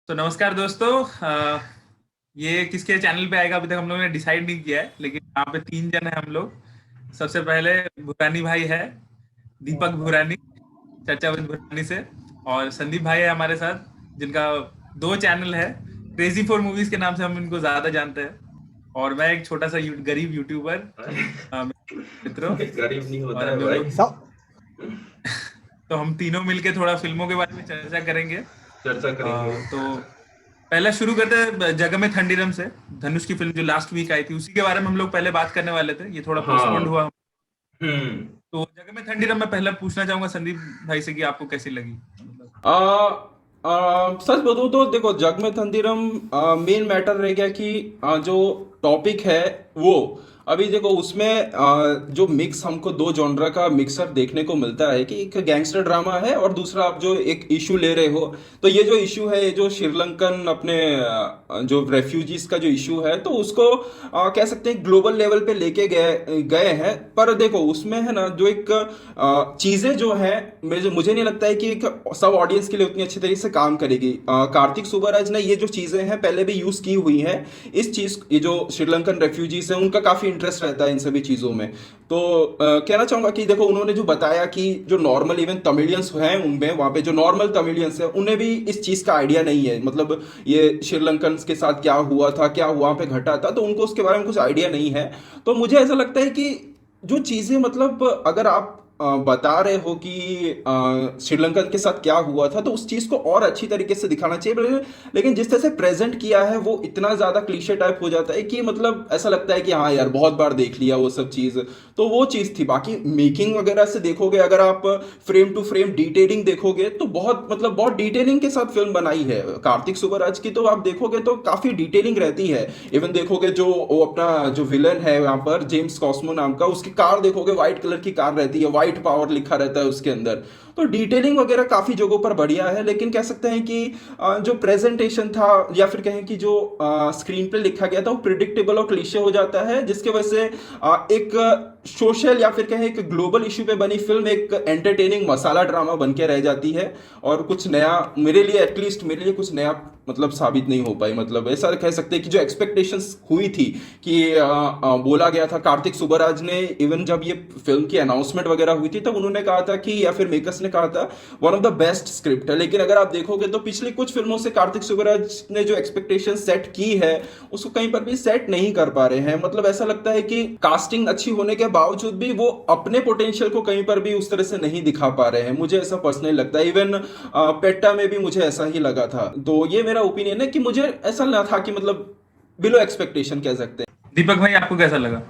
तो नमस्कार दोस्तों। ये किसके चैनल पे आएगा अभी तक हम लोगों ने डिसाइड नहीं किया है, लेकिन यहाँ पे तीन जन है हम लोग। सबसे पहले भूरानी भाई है, दीपक भूरानी, चर्चा विद भूरानी से। और संदीप भाई है हमारे साथ, जिनका दो चैनल है। क्रेजी फॉर मूवीज के नाम से हम इनको ज्यादा जानते हैं। और मैं एक छोटा सा गरीब यूट्यूबर, मित्रों। गरीब नहीं होता और है अभी हम भाई। लोग सब तो हम तीनों मिलके थोड़ा फिल्मों के बारे में चर्चा करेंगे। चर्चा करेंगे। तो पहला शुरू करते हैं जगह में थंडीरम से। धनुष की फिल्म जो लास्ट वीक आई थी, उसी के बारे में हम लोग पहले बात करने वाले थे, ये थोड़ा पोस्टपोन्ड हाँ। हुआ। हम्म। तो जगह में थंडीरम मैं पहले पूछना चाहूंगा संदीप भाई से कि आपको कैसी लगी, मतलब। सच बताऊं तो देखो, जग में तंदीरम मेन मैटर रह गया कि जो टॉपिक है वो अभी देखो उसमें जो मिक्स हमको दो जॉनरा का मिक्सर देखने को मिलता है कि एक गैंगस्टर ड्रामा है और दूसरा आप जो एक इशू ले रहे हो। तो ये जो इशू है, ये जो श्रीलंकन अपने जो रेफ्यूजीज का जो इशू है, तो उसको कह सकते हैं ग्लोबल लेवल पे लेके गए गए हैं। पर देखो उसमें है ना, जो एक चीजें जो है, मुझे नहीं लगता है कि एक सब ऑडियंस के लिए उतनी अच्छी तरीके से काम करेगी। कार्तिक सुब्बाराज ने ये जो चीजें हैं पहले भी यूज की हुई हैं। इस चीज, ये जो श्रीलंकन रेफ्यूजीज हैं उनका काफी इंटरेस्ट रहता है इन सभी चीजों में। तो कहना चाहूंगा कि देखो, उन्होंने जो बताया कि जो नॉर्मल इवन तमिलियंस हैं उनमें, वहां पे जो नॉर्मल तमिलियंस हैं उन्हें भी इस चीज का आइडिया नहीं है, मतलब ये श्रीलंकन के साथ क्या हुआ था, क्या वहां पे घटा था, तो उनको उसके बारे में कुछ आइडिया नहीं है। तो मुझे ऐसा लगता है कि जो चीजें, मतलब अगर आप बता रहे हो कि श्रीलंका के साथ क्या हुआ था, तो उस चीज को और अच्छी तरीके से दिखाना चाहिए। लेकिन जिस तरह से प्रेजेंट किया है वो इतना ज्यादा क्लीशे टाइप हो जाता है कि मतलब ऐसा लगता है कि हाँ यार, बहुत बार देख लिया वो सब चीज। तो वो चीज थी। बाकी मेकिंग वगैरह से देखोगे, अगर आप फ्रेम टू फ्रेम डिटेलिंग देखोगे, तो बहुत, मतलब बहुत डिटेलिंग के साथ फिल्म बनाई है कार्तिक सुब्बाराज की। तो आप देखोगे तो काफी डिटेलिंग रहती है। इवन देखोगे जो वो अपना जो विलन है यहाँ पर, जेम्स कॉस्मो नाम का, उसकी कार देखोगे, व्हाइट कलर की कार रहती है, व्हाइट पावर लिखा रहता है उसके अंदर। तो डिटेलिंग वगैरह काफी जगहों पर बढ़िया है। लेकिन कह सकते हैं कि जो प्रेजेंटेशन था, या फिर कहें कि जो स्क्रीन पे लिखा गया था, वो प्रिडिक्टेबल और क्लीशे हो जाता है, जिसके वजह से एक सोशल या फिर कहें एक ग्लोबल इशू पे बनी फिल्म एक एंटरटेनिंग मसाला ड्रामा बन के रह जाती है। और कुछ नया, मेरे लिए एटलीस्ट, मेरे लिए कुछ नया मतलब साबित नहीं हो पाई। मतलब ऐसा कह सकते हैं कि जो एक्सपेक्टेशंस हुई थी कि बोला गया था, कार्तिक सुब्बाराज ने इवन जब ये फिल्म की अनाउंसमेंट वगैरह हुई थी तब उन्होंने कहा था कि, या फिर मेकर्स ने कहा था, one of the best script है। लेकिन अगर आप देखोगे तो पिछली कुछ फिल्मों से कार्तिक सुब्बाराज ने जो एक्सपेक्टेशन सेट की है उसको कहीं पर भी सेट नहीं कर पा रहे हैं। मतलब ऐसा लगता है कि कास्टिंग अच्छी होने के बावजूद भी वो अपने पोटेंशियल को कहीं पर भी उस तरह से नहीं दिखा पा रहे हैं। मुझे ऐसा पर्सनली लगता है। इवन पेट्टा में भी मुझे ऐसा ही लगा था। तो ये मेरा ओपिनियन है कि मुझे ऐसा ना था कि, मतलब बिलो एक्सपेक्टेशन कह सकते हैं। दीपक भाई आपको कैसा लगा?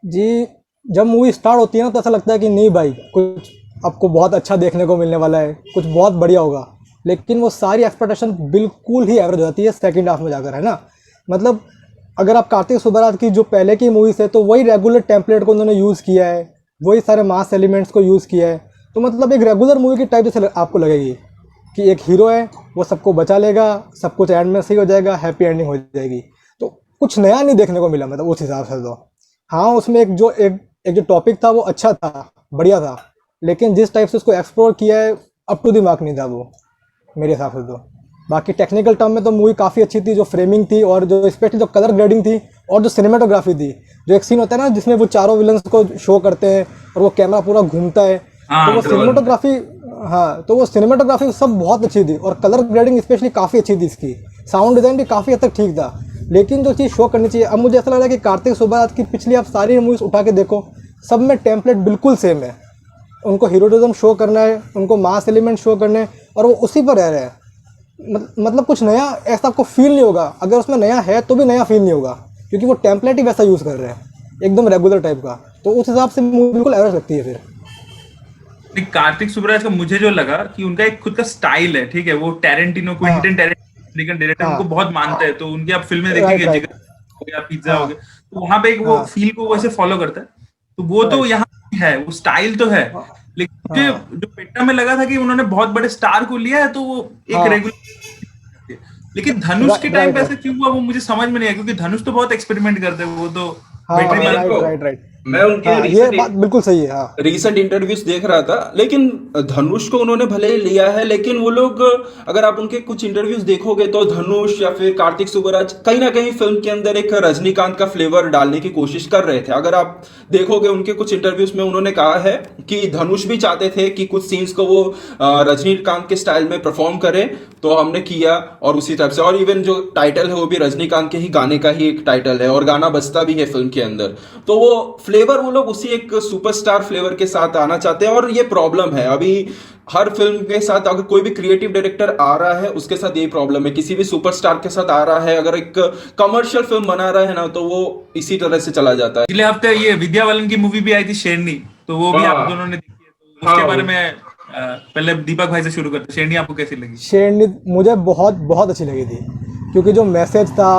जी, जब मूवी स्टार्ट होती है ना तो ऐसा लगता है कि नहीं भाई, कुछ आपको बहुत अच्छा देखने को मिलने वाला है, कुछ बहुत बढ़िया होगा। लेकिन वो सारी एक्सपेक्टेशन बिल्कुल ही एवरेज हो जाती है सेकंड हाफ में जाकर, है ना। मतलब अगर आप कार्तिक सुब्बाराज की जो पहले की मूवीज है तो वही रेगुलर टेम्पलेट को उन्होंने यूज़ किया है, वही सारे मास एलिमेंट्स को यूज़ किया है। तो मतलब एक रेगुलर मूवी की टाइप जैसे आपको लगेगी कि एक हीरो है, वो सबको बचा लेगा, सब कुछ एंड में सही हो जाएगा, हैप्पी एंडिंग हो जाएगी। तो कुछ नया नहीं देखने को मिला, मतलब उस हिसाब से तो। हाँ, उसमें एक जो टॉपिक था वो अच्छा था, बढ़िया था। लेकिन जिस टाइप से उसको एक्सप्लोर किया है, अप टू द मार्क नहीं था वो, मेरे हिसाब से तो। बाकी टेक्निकल टर्म में तो मूवी काफ़ी अच्छी थी, जो फ्रेमिंग थी और जो स्पेशली जो कलर ग्रेडिंग थी और जो सिनेमाटोग्राफी थी। जो एक सीन होता है ना जिसमें वो चारों विलन्स को शो करते हैं और वो कैमरा पूरा घूमता है, तो हाँ वो बिल्कुल। सिनेमाटोग्राफी, हाँ, तो वो सिनेमाटोग्राफी सब बहुत अच्छी थी और कलर ग्रेडिंग स्पेशली काफ़ी अच्छी थी इसकी। साउंड डिज़ाइन भी काफ़ी हद तक ठीक था। लेकिन जो चीज़ शो करनी चाहिए, अब मुझे ऐसा लग रहा है कि कार्तिक सुब्बाराज की पिछली आप सारी मूवीज उठा के देखो, सब में टेम्पलेट बिल्कुल सेम है। उनको हीरोइज्म शो करना है, उनको मास एलिमेंट शो करने हैं और वो उसी पर रह रहे हैं। मतलब कुछ नया ऐसा आपको फील नहीं होगा। अगर उसमें नया है तो भी नया फील नहीं होगा, क्योंकि वो टेम्पलेट ही वैसा यूज़ कर रहे हैं, एकदम रेगुलर टाइप का। तो उस हिसाब से मूवी बिल्कुल एवरेज लगती है फिर। नहीं, कार्तिक सुब्बाराज का मुझे जो लगा कि उनका एक खुद का स्टाइल है, ठीक है। वो टैरेंटिनो, हाँ क्विंटन टैरेंटिनो डायरेक्टर, उनको हाँ, बहुत मानते हैं। तो उनकी आप फिल्में राइट देखेंगे, राइट। जिगर हो गया, पिज्जा हो हाँ गया, तो वहां पे एक वो हाँ, फील को वैसे फॉलो करता है। तो वो तो राइट। यहाँ भी है, वो स्टाइल तो है। हाँ लेकिन हाँ मुझे जो पेट्टा में लगा था कि उन्होंने बहुत बड़े स्टार को लिया है, तो वो एक हाँ, रेगुलर। लेकिन धनुष के टाइम राइट पे राइट। ऐसा क्यों हुआ वो मुझे समझ में नहीं आया, क्योंकि धनुष तो बहुत एक्सपेरिमेंट करते हैं वो तो। हाँ बैटरी हाँ, मेरे वाला राइट को राइट राइट। मैं उनके हाँ, ये बात बिल्कुल सही है। हाँ रीसेंट इंटरव्यूज देख रहा था, लेकिन धनुष को उन्होंने भले ही लिया है, लेकिन वो लोग, अगर आप उनके कुछ इंटरव्यूज देखोगे तो धनुष या फिर कार्तिक सुब्बराज कहीं ना कहीं फिल्म के अंदर एक रजनीकांत का फ्लेवर डालने की कोशिश कर रहे थे। अगर आप देखोगे उनके कुछ इंटरव्यूज में उन्होंने कहा है कि धनुष भी चाहते थे कि कुछ सीन्स को वो रजनीकांत के स्टाइल में परफॉर्म करें, तो हमने किया और उसी तरफ से। और इवन जो टाइटल है वो भी रजनीकांत के ही गाने का ही एक टाइटल है और गाना बजता भी है फिल्म के अंदर। तो वो फ्लेवर वो लोग उसी एक सुपरस्टार फ्लेवर के साथ आना चाहते हैं, और ये प्रॉब्लम है अभी हर फिल्म के साथ। अगर कोई भी क्रिएटिव डायरेक्टर आ रहा है उसके साथ यही प्रॉब्लम है, किसी भी सुपरस्टार के साथ आ रहा है, अगर एक कमर्शियल फिल्म बना रहा है ना, तो वो इसी तरह से चला जाता है। पिछले हफ्ते ये विद्या बालन की मूवी भी आई थी शेरनी, तो वो भी आप हाँ दोनों ने देखी है, तो हाँ उसके बारे में पहले दीपक भाई से शुरू करते हैं। शेरनी आपको कैसी लगी? शेरनी मुझे बहुत बहुत अच्छी लगी थी, क्योंकि जो मैसेज था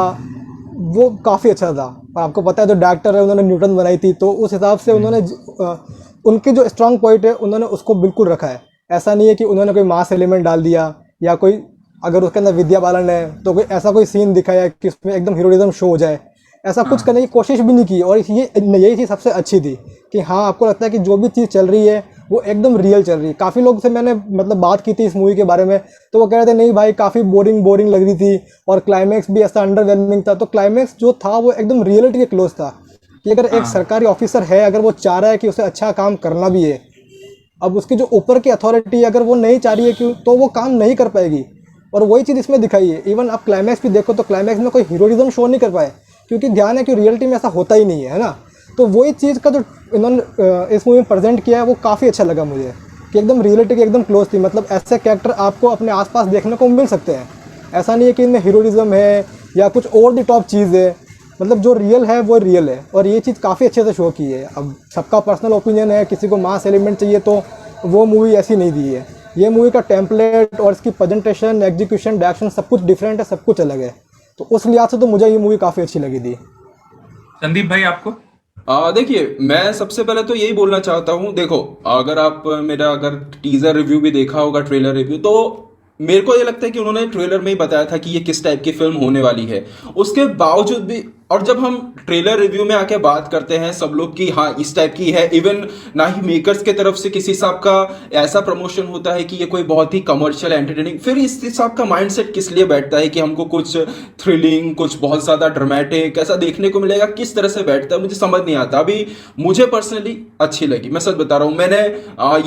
वो काफ़ी अच्छा था। और आपको पता है जो डायरेक्टर है उन्होंने न्यूटन बनाई थी, तो उस हिसाब से उन्होंने उनके जो स्ट्रांग पॉइंट है उन्होंने उसको बिल्कुल रखा है। ऐसा नहीं है कि उन्होंने कोई मास एलिमेंट डाल दिया, या कोई अगर उसके अंदर विद्या बालन है तो कोई ऐसा कोई सीन दिखाया कि उसमें एकदम हीरोइज्म शो हो जाए, ऐसा कुछ करने की कोशिश भी नहीं की। और ये यही चीज़ सबसे अच्छी थी कि हाँ, आपको लगता है कि जो भी चीज़ चल रही है वो एकदम रियल चल रही है। काफ़ी लोग से मैंने मतलब बात की थी इस मूवी के बारे में, तो वो कह रहे थे नहीं भाई काफ़ी बोरिंग लग रही थी, और क्लाइमैक्स भी ऐसा अंडरवेलमिंग था। तो क्लाइमैक्स जो था वो एकदम रियलिटी के क्लोज था कि अगर एक सरकारी ऑफिसर है, अगर वो चाह रहा है कि उसे अच्छा काम करना भी है, अब उसकी जो ऊपर की अथॉरिटी अगर वो नहीं चाह रही है कि तो वो काम नहीं कर पाएगी। और वही चीज़ इसमें दिखाई है। इवन आप क्लाइमैक्स भी देखो तो क्लाइमैक्स में कोई हीरोइज्म शो नहीं कर पाए, क्योंकि ध्यान है कि रियलिटी में ऐसा होता ही नहीं है ना। तो वही चीज़ का जो इन्होंने इस मूवी में प्रेजेंट किया है वो काफ़ी अच्छा लगा मुझे, कि एकदम रियलिटी के एकदम क्लोज थी। मतलब ऐसे कैरेक्टर आपको अपने आसपास देखने को मिल सकते हैं। ऐसा नहीं है कि इनमें हीरोइज्म है या कुछ ओवर द टॉप चीज़ है, मतलब जो रियल है वो रियल है। और ये चीज़ काफ़ी अच्छे से शो की है। अब सबका पर्सनल ओपिनियन है, किसी को मास एलिमेंट चाहिए तो वो मूवी ऐसी नहीं दी है। ये मूवी का टेम्पलेट और इसकी प्रेजेंटेशन, एग्जीक्यूशन, डायरेक्शन सब कुछ डिफरेंट है, सब कुछ अलग है। तो उस लिहाज से तो मुझे ये मूवी काफ़ी अच्छी लगी थी। संदीप भाई आपको? देखिए, मैं सबसे पहले तो यही बोलना चाहता हूँ। देखो, अगर आप मेरा अगर टीजर रिव्यू भी देखा होगा, ट्रेलर रिव्यू, तो मेरे को ये लगता है कि उन्होंने ट्रेलर में ही बताया था कि ये किस टाइप की फिल्म होने वाली है। उसके बावजूद भी, और जब हम ट्रेलर रिव्यू में आके बात करते हैं सब लोग कि हाँ इस टाइप की है, इवन ना ही मेकर्स के तरफ से किसी हिसाब का ऐसा प्रमोशन होता है कि ये कोई बहुत ही कमर्शियल एंटरटेनिंग, फिर इस हिसाब का माइंडसेट किस लिए बैठता है कि हमको कुछ थ्रिलिंग, कुछ बहुत ज़्यादा ड्रामेटिक ऐसा देखने को मिलेगा, किस तरह से बैठता है मुझे समझ नहीं आता। अभी मुझे पर्सनली अच्छी लगी, मैं सच बता रहा हूँ। मैंने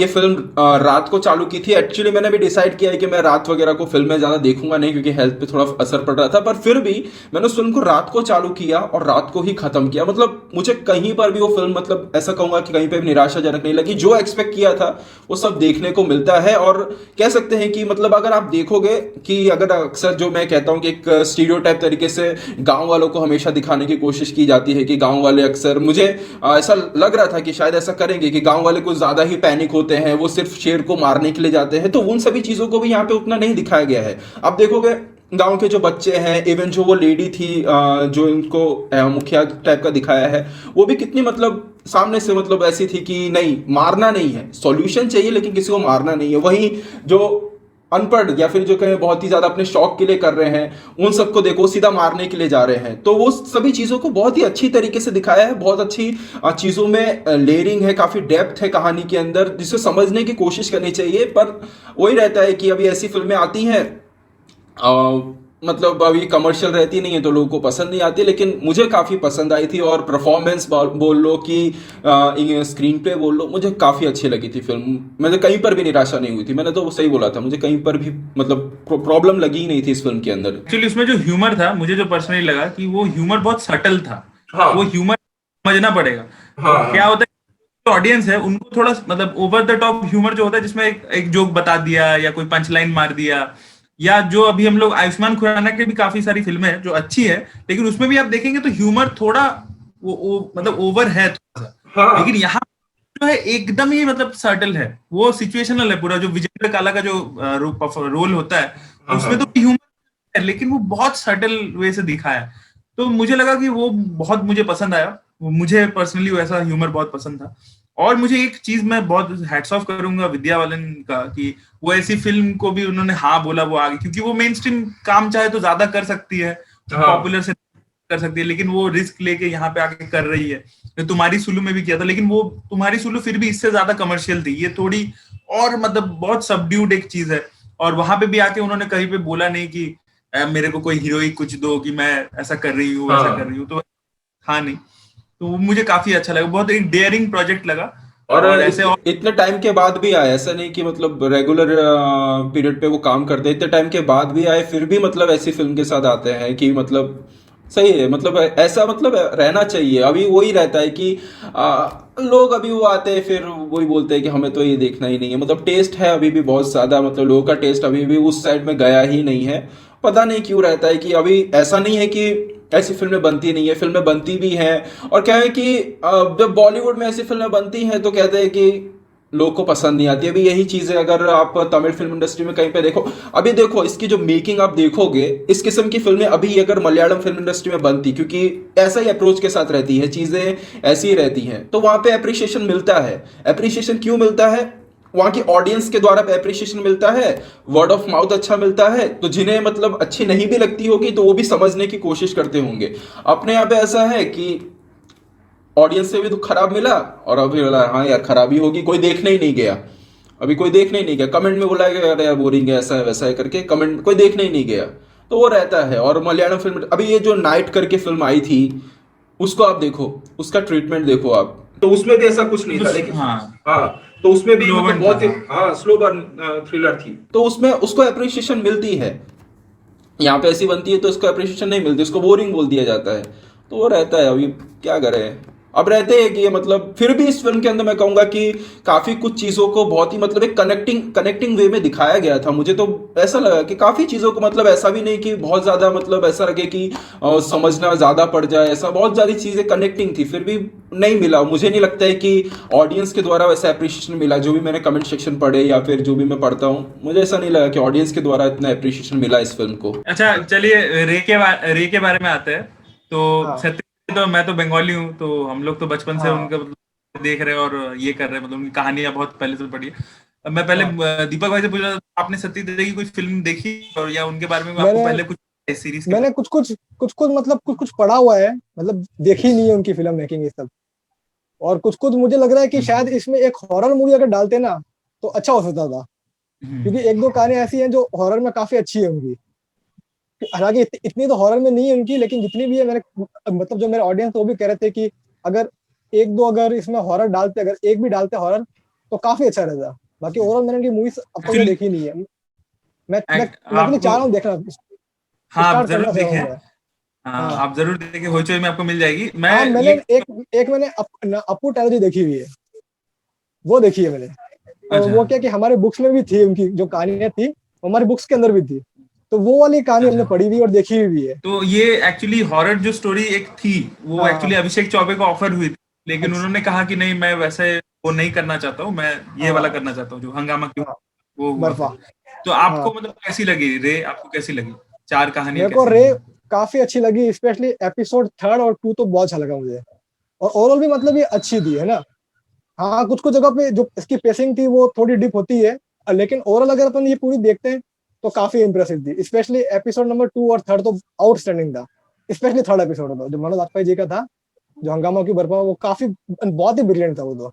ये फिल्म रात को चालू की थी। एक्चुअली मैंने भी डिसाइड किया है कि मैं रात वगैरह को फिल्में ज़्यादा देखूंगा नहीं, क्योंकि हेल्थ पे थोड़ा असर पड़ रहा था, पर फिर भी मैंने उस फिल्म को रात को चालू किया और रात को ही खत्म किया। मतलब मुझे कहीं पर भी वो फिल्म, मतलब ऐसा कहूंगा कि कहीं पे भी निराशाजनक नहीं लगी। जो एक्सपेक्ट किया था वो सब देखने को मिलता है। और कह सकते हैं कि मतलब अगर आप देखोगे कि अगर अक्सर जो मैं कहता हूं कि एक स्टीरियोटाइप तरीके से गांव वालों को हमेशा दिखाने की कोशिश की जाती है कि गांव वाले अक्सर, मुझे ऐसा लग रहा था कि शायद ऐसा करेंगे कि गांव वाले कुछ ज्यादा ही पैनिक होते हैं, वो सिर्फ शेर को मारने के लिए जाते हैं, तो उन सभी चीजों को भी यहाँ पे उतना नहीं दिखाया गया है। आप देखोगे गांव के जो बच्चे हैं, इवन जो वो लेडी थी जो इनको मुखिया टाइप का दिखाया है, वो भी कितनी मतलब सामने से मतलब ऐसी थी कि नहीं, मारना नहीं है, सॉल्यूशन चाहिए लेकिन किसी को मारना नहीं है। वहीं जो अनपढ़ या फिर जो कहें बहुत ही ज्यादा अपने शौक के लिए कर रहे हैं, उन सबको देखो सीधा मारने के लिए जा रहे हैं। तो वो सभी चीजों को बहुत ही अच्छी तरीके से दिखाया है। बहुत अच्छी चीजों में लेयरिंग है, काफी डेप्थ है कहानी के अंदर, जिसे समझने की कोशिश करनी चाहिए। पर वही रहता है कि अभी ऐसी फिल्में आती हैं, मतलब अभी कमर्शियल रहती नहीं है तो लोगों को पसंद नहीं आती, लेकिन मुझे काफ़ी पसंद आई थी। और परफॉर्मेंस बोल लो कि स्क्रीन प्ले बोल लो, मुझे काफ़ी अच्छी लगी थी फिल्म। मुझे कहीं पर भी निराशा नहीं हुई थी। मैंने तो सही बोला था, मुझे कहीं पर भी मतलब प्रॉब्लम लगी ही नहीं थी इस फिल्म के अंदर। एक्चुअली उसमें जो ह्यूमर था, मुझे जो पर्सनली लगा कि वो ह्यूमर बहुत सटल था। हाँ वो ह्यूमर समझना पड़ेगा। हाँ क्या होता है, ऑडियंस है उनको थोड़ा मतलब ओवर द टॉप ह्यूमर जो होता है, जिसमें एक जोक बता दिया या कोई पंच लाइन मार दिया, या जो अभी हम लोग आयुष्मान खुराना के भी काफी सारी फिल्में हैं जो अच्छी है, लेकिन उसमें भी आप देखेंगे तो ह्यूमर थोड़ा वो मतलब ओवर है थोड़ा सा। हाँ लेकिन यहाँ जो है एकदम ही मतलब सर्टल है, वो सिचुएशनल है पूरा। जो विजेंद्र काला का जो रोल होता है उसमें तो ह्यूमर है, लेकिन वो बहुत सर्टल वे से दिखाया है। तो मुझे लगा कि वो बहुत मुझे पसंद आया। मुझे पर्सनली वैसा ह्यूमर बहुत पसंद था। और मुझे एक चीज मैं बहुत हैट्स ऑफ करूंगा विद्या बालन का, कि वो ऐसी फिल्म को भी उन्होंने हाँ बोला वो आगे, क्योंकि वो मेन स्ट्रीम काम चाहे तो ज्यादा कर सकती है, पॉपुलर से कर सकती है, लेकिन वो रिस्क लेके यहाँ पे आके कर रही है। तो तुम्हारी सुलु में भी किया था, लेकिन वो तुम्हारी सुलु फिर भी इससे ज्यादा कमर्शियल थी, ये थोड़ी और मतलब बहुत सबड्यूड एक चीज है। और वहां पे भी आके उन्होंने कहीं पे बोला नहीं कि मेरे को कोई हीरोइन कुछ दो कि मैं ऐसा कर रही हूँ वैसा कर हाँ। रही हूँ, तो था नहीं। तो वो मुझे काफी अच्छा लगा, बहुत एक डेयरिंग प्रोजेक्ट लगा। और और ऐसे और इतने टाइम के बाद भी आए, ऐसा नहीं कि मतलब रेगुलर पीरियड पे वो काम करते, इतने टाइम के बाद भी आए, फिर भी मतलब ऐसी फिल्म के साथ आते हैं कि मतलब सही है, मतलब ऐसा मतलब रहना चाहिए। अभी वही रहता है कि लोग अभी वो आते हैं फिर वही बोलते हैं कि हमें तो ये देखना ही नहीं है, मतलब टेस्ट है अभी भी बहुत ज्यादा, मतलब लोगों का टेस्ट अभी भी उस साइड में गया ही नहीं है। पता नहीं क्यों रहता है कि अभी ऐसा नहीं है कि ऐसी फिल्में बनती नहीं है, फिल्में बनती भी हैं। और क्या है कि जब बॉलीवुड में ऐसी फिल्में बनती हैं तो कहते हैं कि लोग को पसंद नहीं आती। अभी यही चीज है अगर आप तमिल फिल्म इंडस्ट्री में कहीं पे देखो, अभी देखो इसकी जो मेकिंग आप देखोगे, इस किस्म की फिल्में अभी अगर मलयालम फिल्म इंडस्ट्री में बनती, क्योंकि ऐसा ही अप्रोच के साथ रहती है, चीजें ऐसी ही रहती हैं, तो वहां पे अप्रिशिएशन मिलता है। अप्रिशिएशन क्यों मिलता है? वहां की ऑडियंस के द्वारा अप्रिशिएशन मिलता है, वर्ड ऑफ माउथ अच्छा मिलता है, तो जिन्हें मतलब अच्छी नहीं भी लगती होगी तो वो भी समझने की कोशिश करते होंगे। अपने यहाँ पे ऐसा है कि ऑडियंस से भी तो खराब मिला, और अभी बोला हाँ यार खराबी होगी, कोई देखने ही नहीं गया। अभी कोई देखने ही नहीं गया, कमेंट में बोला गया अरे यार बोरिंग है, ऐसा है वैसा है करके कमेंट, कोई देखने ही नहीं गया। तो वो रहता है। और मलयालम फिल्म अभी ये जो नाइट करके फिल्म आई थी, उसको आप देखो, उसका ट्रीटमेंट देखो आप, तो उसमें भी ऐसा कुछ नहीं था, लेकिन हाँ हाँ, तो उसमें भी स्लो मतलब बर्न था, बहुत ही हाँ। हाँ स्लो बर्न थ्रिलर थी, तो उसमें उसको अप्रिशिएशन मिलती है। यहाँ पे ऐसी बनती है तो उसको अप्रिशिएशन नहीं मिलती, उसको बोरिंग बोल दिया जाता है। तो वो रहता है, अभी क्या करें। अब रहते हैं कि ये मतलब फिर भी इस फिल्म के अंदर मैं कहूंगा कि काफी कुछ चीजों को बहुत ही मतलब एक कनेक्टिंग कनेक्टिंग वे में दिखाया गया था। मुझे तो ऐसा लगा कि काफी चीजों को मतलब ऐसा भी नहीं कि बहुत ज्यादा मतलब ऐसा लगे कि समझना ज्यादा पड़ जाए, ऐसा बहुत ज्यादा चीजें कनेक्टिंग थी, फिर भी नहीं मिला। मुझे नहीं लगता है कि ऑडियंस के द्वारा वैसा अप्रिशिएशन मिला, जो भी मैंने कमेंट सेक्शन पढ़े या फिर जो भी मैं पढ़ता हूँ, मुझे ऐसा नहीं लगा कि ऑडियंस के द्वारा इतना अप्रिशिएशन मिला इस फिल्म को। अच्छा चलिए रे के बारे में आते हैं। तो हाँ सत्य, तो मैं तो बंगाली हूँ, तो हम लोग तो बचपन से हाँ उनका मतलब देख रहे हैं और ये कर रहे हैं, मतलब उनकी कहानियां बहुत पहले से पढ़ी है। अब मैं पहले हाँ दीपक भाई से पूछ रहा था, आपने सत्य की कोई फिल्म देखी और या उनके बारे में आपको मैंने पहले कुछ सीरीज के मैंने कुछ कुछ मतलब कुछ कुछ पढ़ा हुआ है, मतलब देखी नहीं है उनकी फिल्म मेकिंग ये सब। और कुछ कुछ मुझे लग रहा है कि बारे शायद इसमें एक हॉरर मूवी अगर डालते ना तो अच्छा हो सकता था, क्योंकि एक दो कहानियां ऐसी हैं जो हॉरर में काफी अच्छी है उनकी। हालांकि इतनी तो हॉरर में नहीं है उनकी, लेकिन जितनी भी है, मैंने मतलब जो मेरे ऑडियंस वो भी कह रहे थे कि अगर एक दो अगर इसमें हॉरर डालते, अगर एक भी डालते हॉरर तो काफी अच्छा रहता। बाकी ओवरऑल मैंने उनकी मूवीज अब तक तो एक्चुअली देखी नहीं है। मैं एक्चुअली आपको, चाह रहा हूँ देखना, हाँ आप स्टार्ट करना जरूर चाह रहा देखें। हूँ मैं। हाँ हाँ आप जरूर देखें, होचोई में आपको मिल जाएगी। मैं हाँ, मैंने ये, एक एक मैंने अप्पू टैनर्जी देखी हुई है, वो देखी है मैंने। तो अच्छा वो क्या कि हमारे बुक्स में भी थी, उनकी जो कहानियां थी वो हमारी बुक्स के अंदर भी थी, तो वो वाली कहानी हमने अच्छा। पढ़ी हुई और देखी हुई भी है। तो ये एक्चुअली हॉरर जो स्टोरी एक थी, वो हाँ एक्चुअली हाँ। अभिषेक चौबे को ऑफर हुई थी, लेकिन अच्छा। उन्होंने कहा कि नहीं मैं वैसे वो नहीं करना चाहता हूँ, मैं ये वाला हाँ करना चाहता हूँ जो हंगामा क्यों हाँ। वो हुआ बर्फा। फिर। तो आपको हाँ, मतलब कैसी लगी रे, आपको कैसी लगी, चार कहानियां मेरे को कैसी रे लगी? काफी अच्छी लगी, स्पेशली एपिसोड 3 और 2 तो बहुत अच्छा लगा मुझे। और ओवरऑल भी मतलब ये अच्छी थी, है ना। हाँ, कुछ कुछ जगह पे जो इसकी पेसिंग थी वो थोड़ी डिप होती है, लेकिन ओवरऑल अगर अपन ये पूरी देखते हैं तो काफी इंप्रेसिव थी। स्पेशली एपिसोड नंबर 2 और 3 तो आउटस्टैंडिंग था। स्पेशली थर्ड एपिसोड था जो मनोज वाजपेयी जी का था, जो हंगामा की बर्फा, वो काफी बहुत ही ब्रिलियंट था वो तो।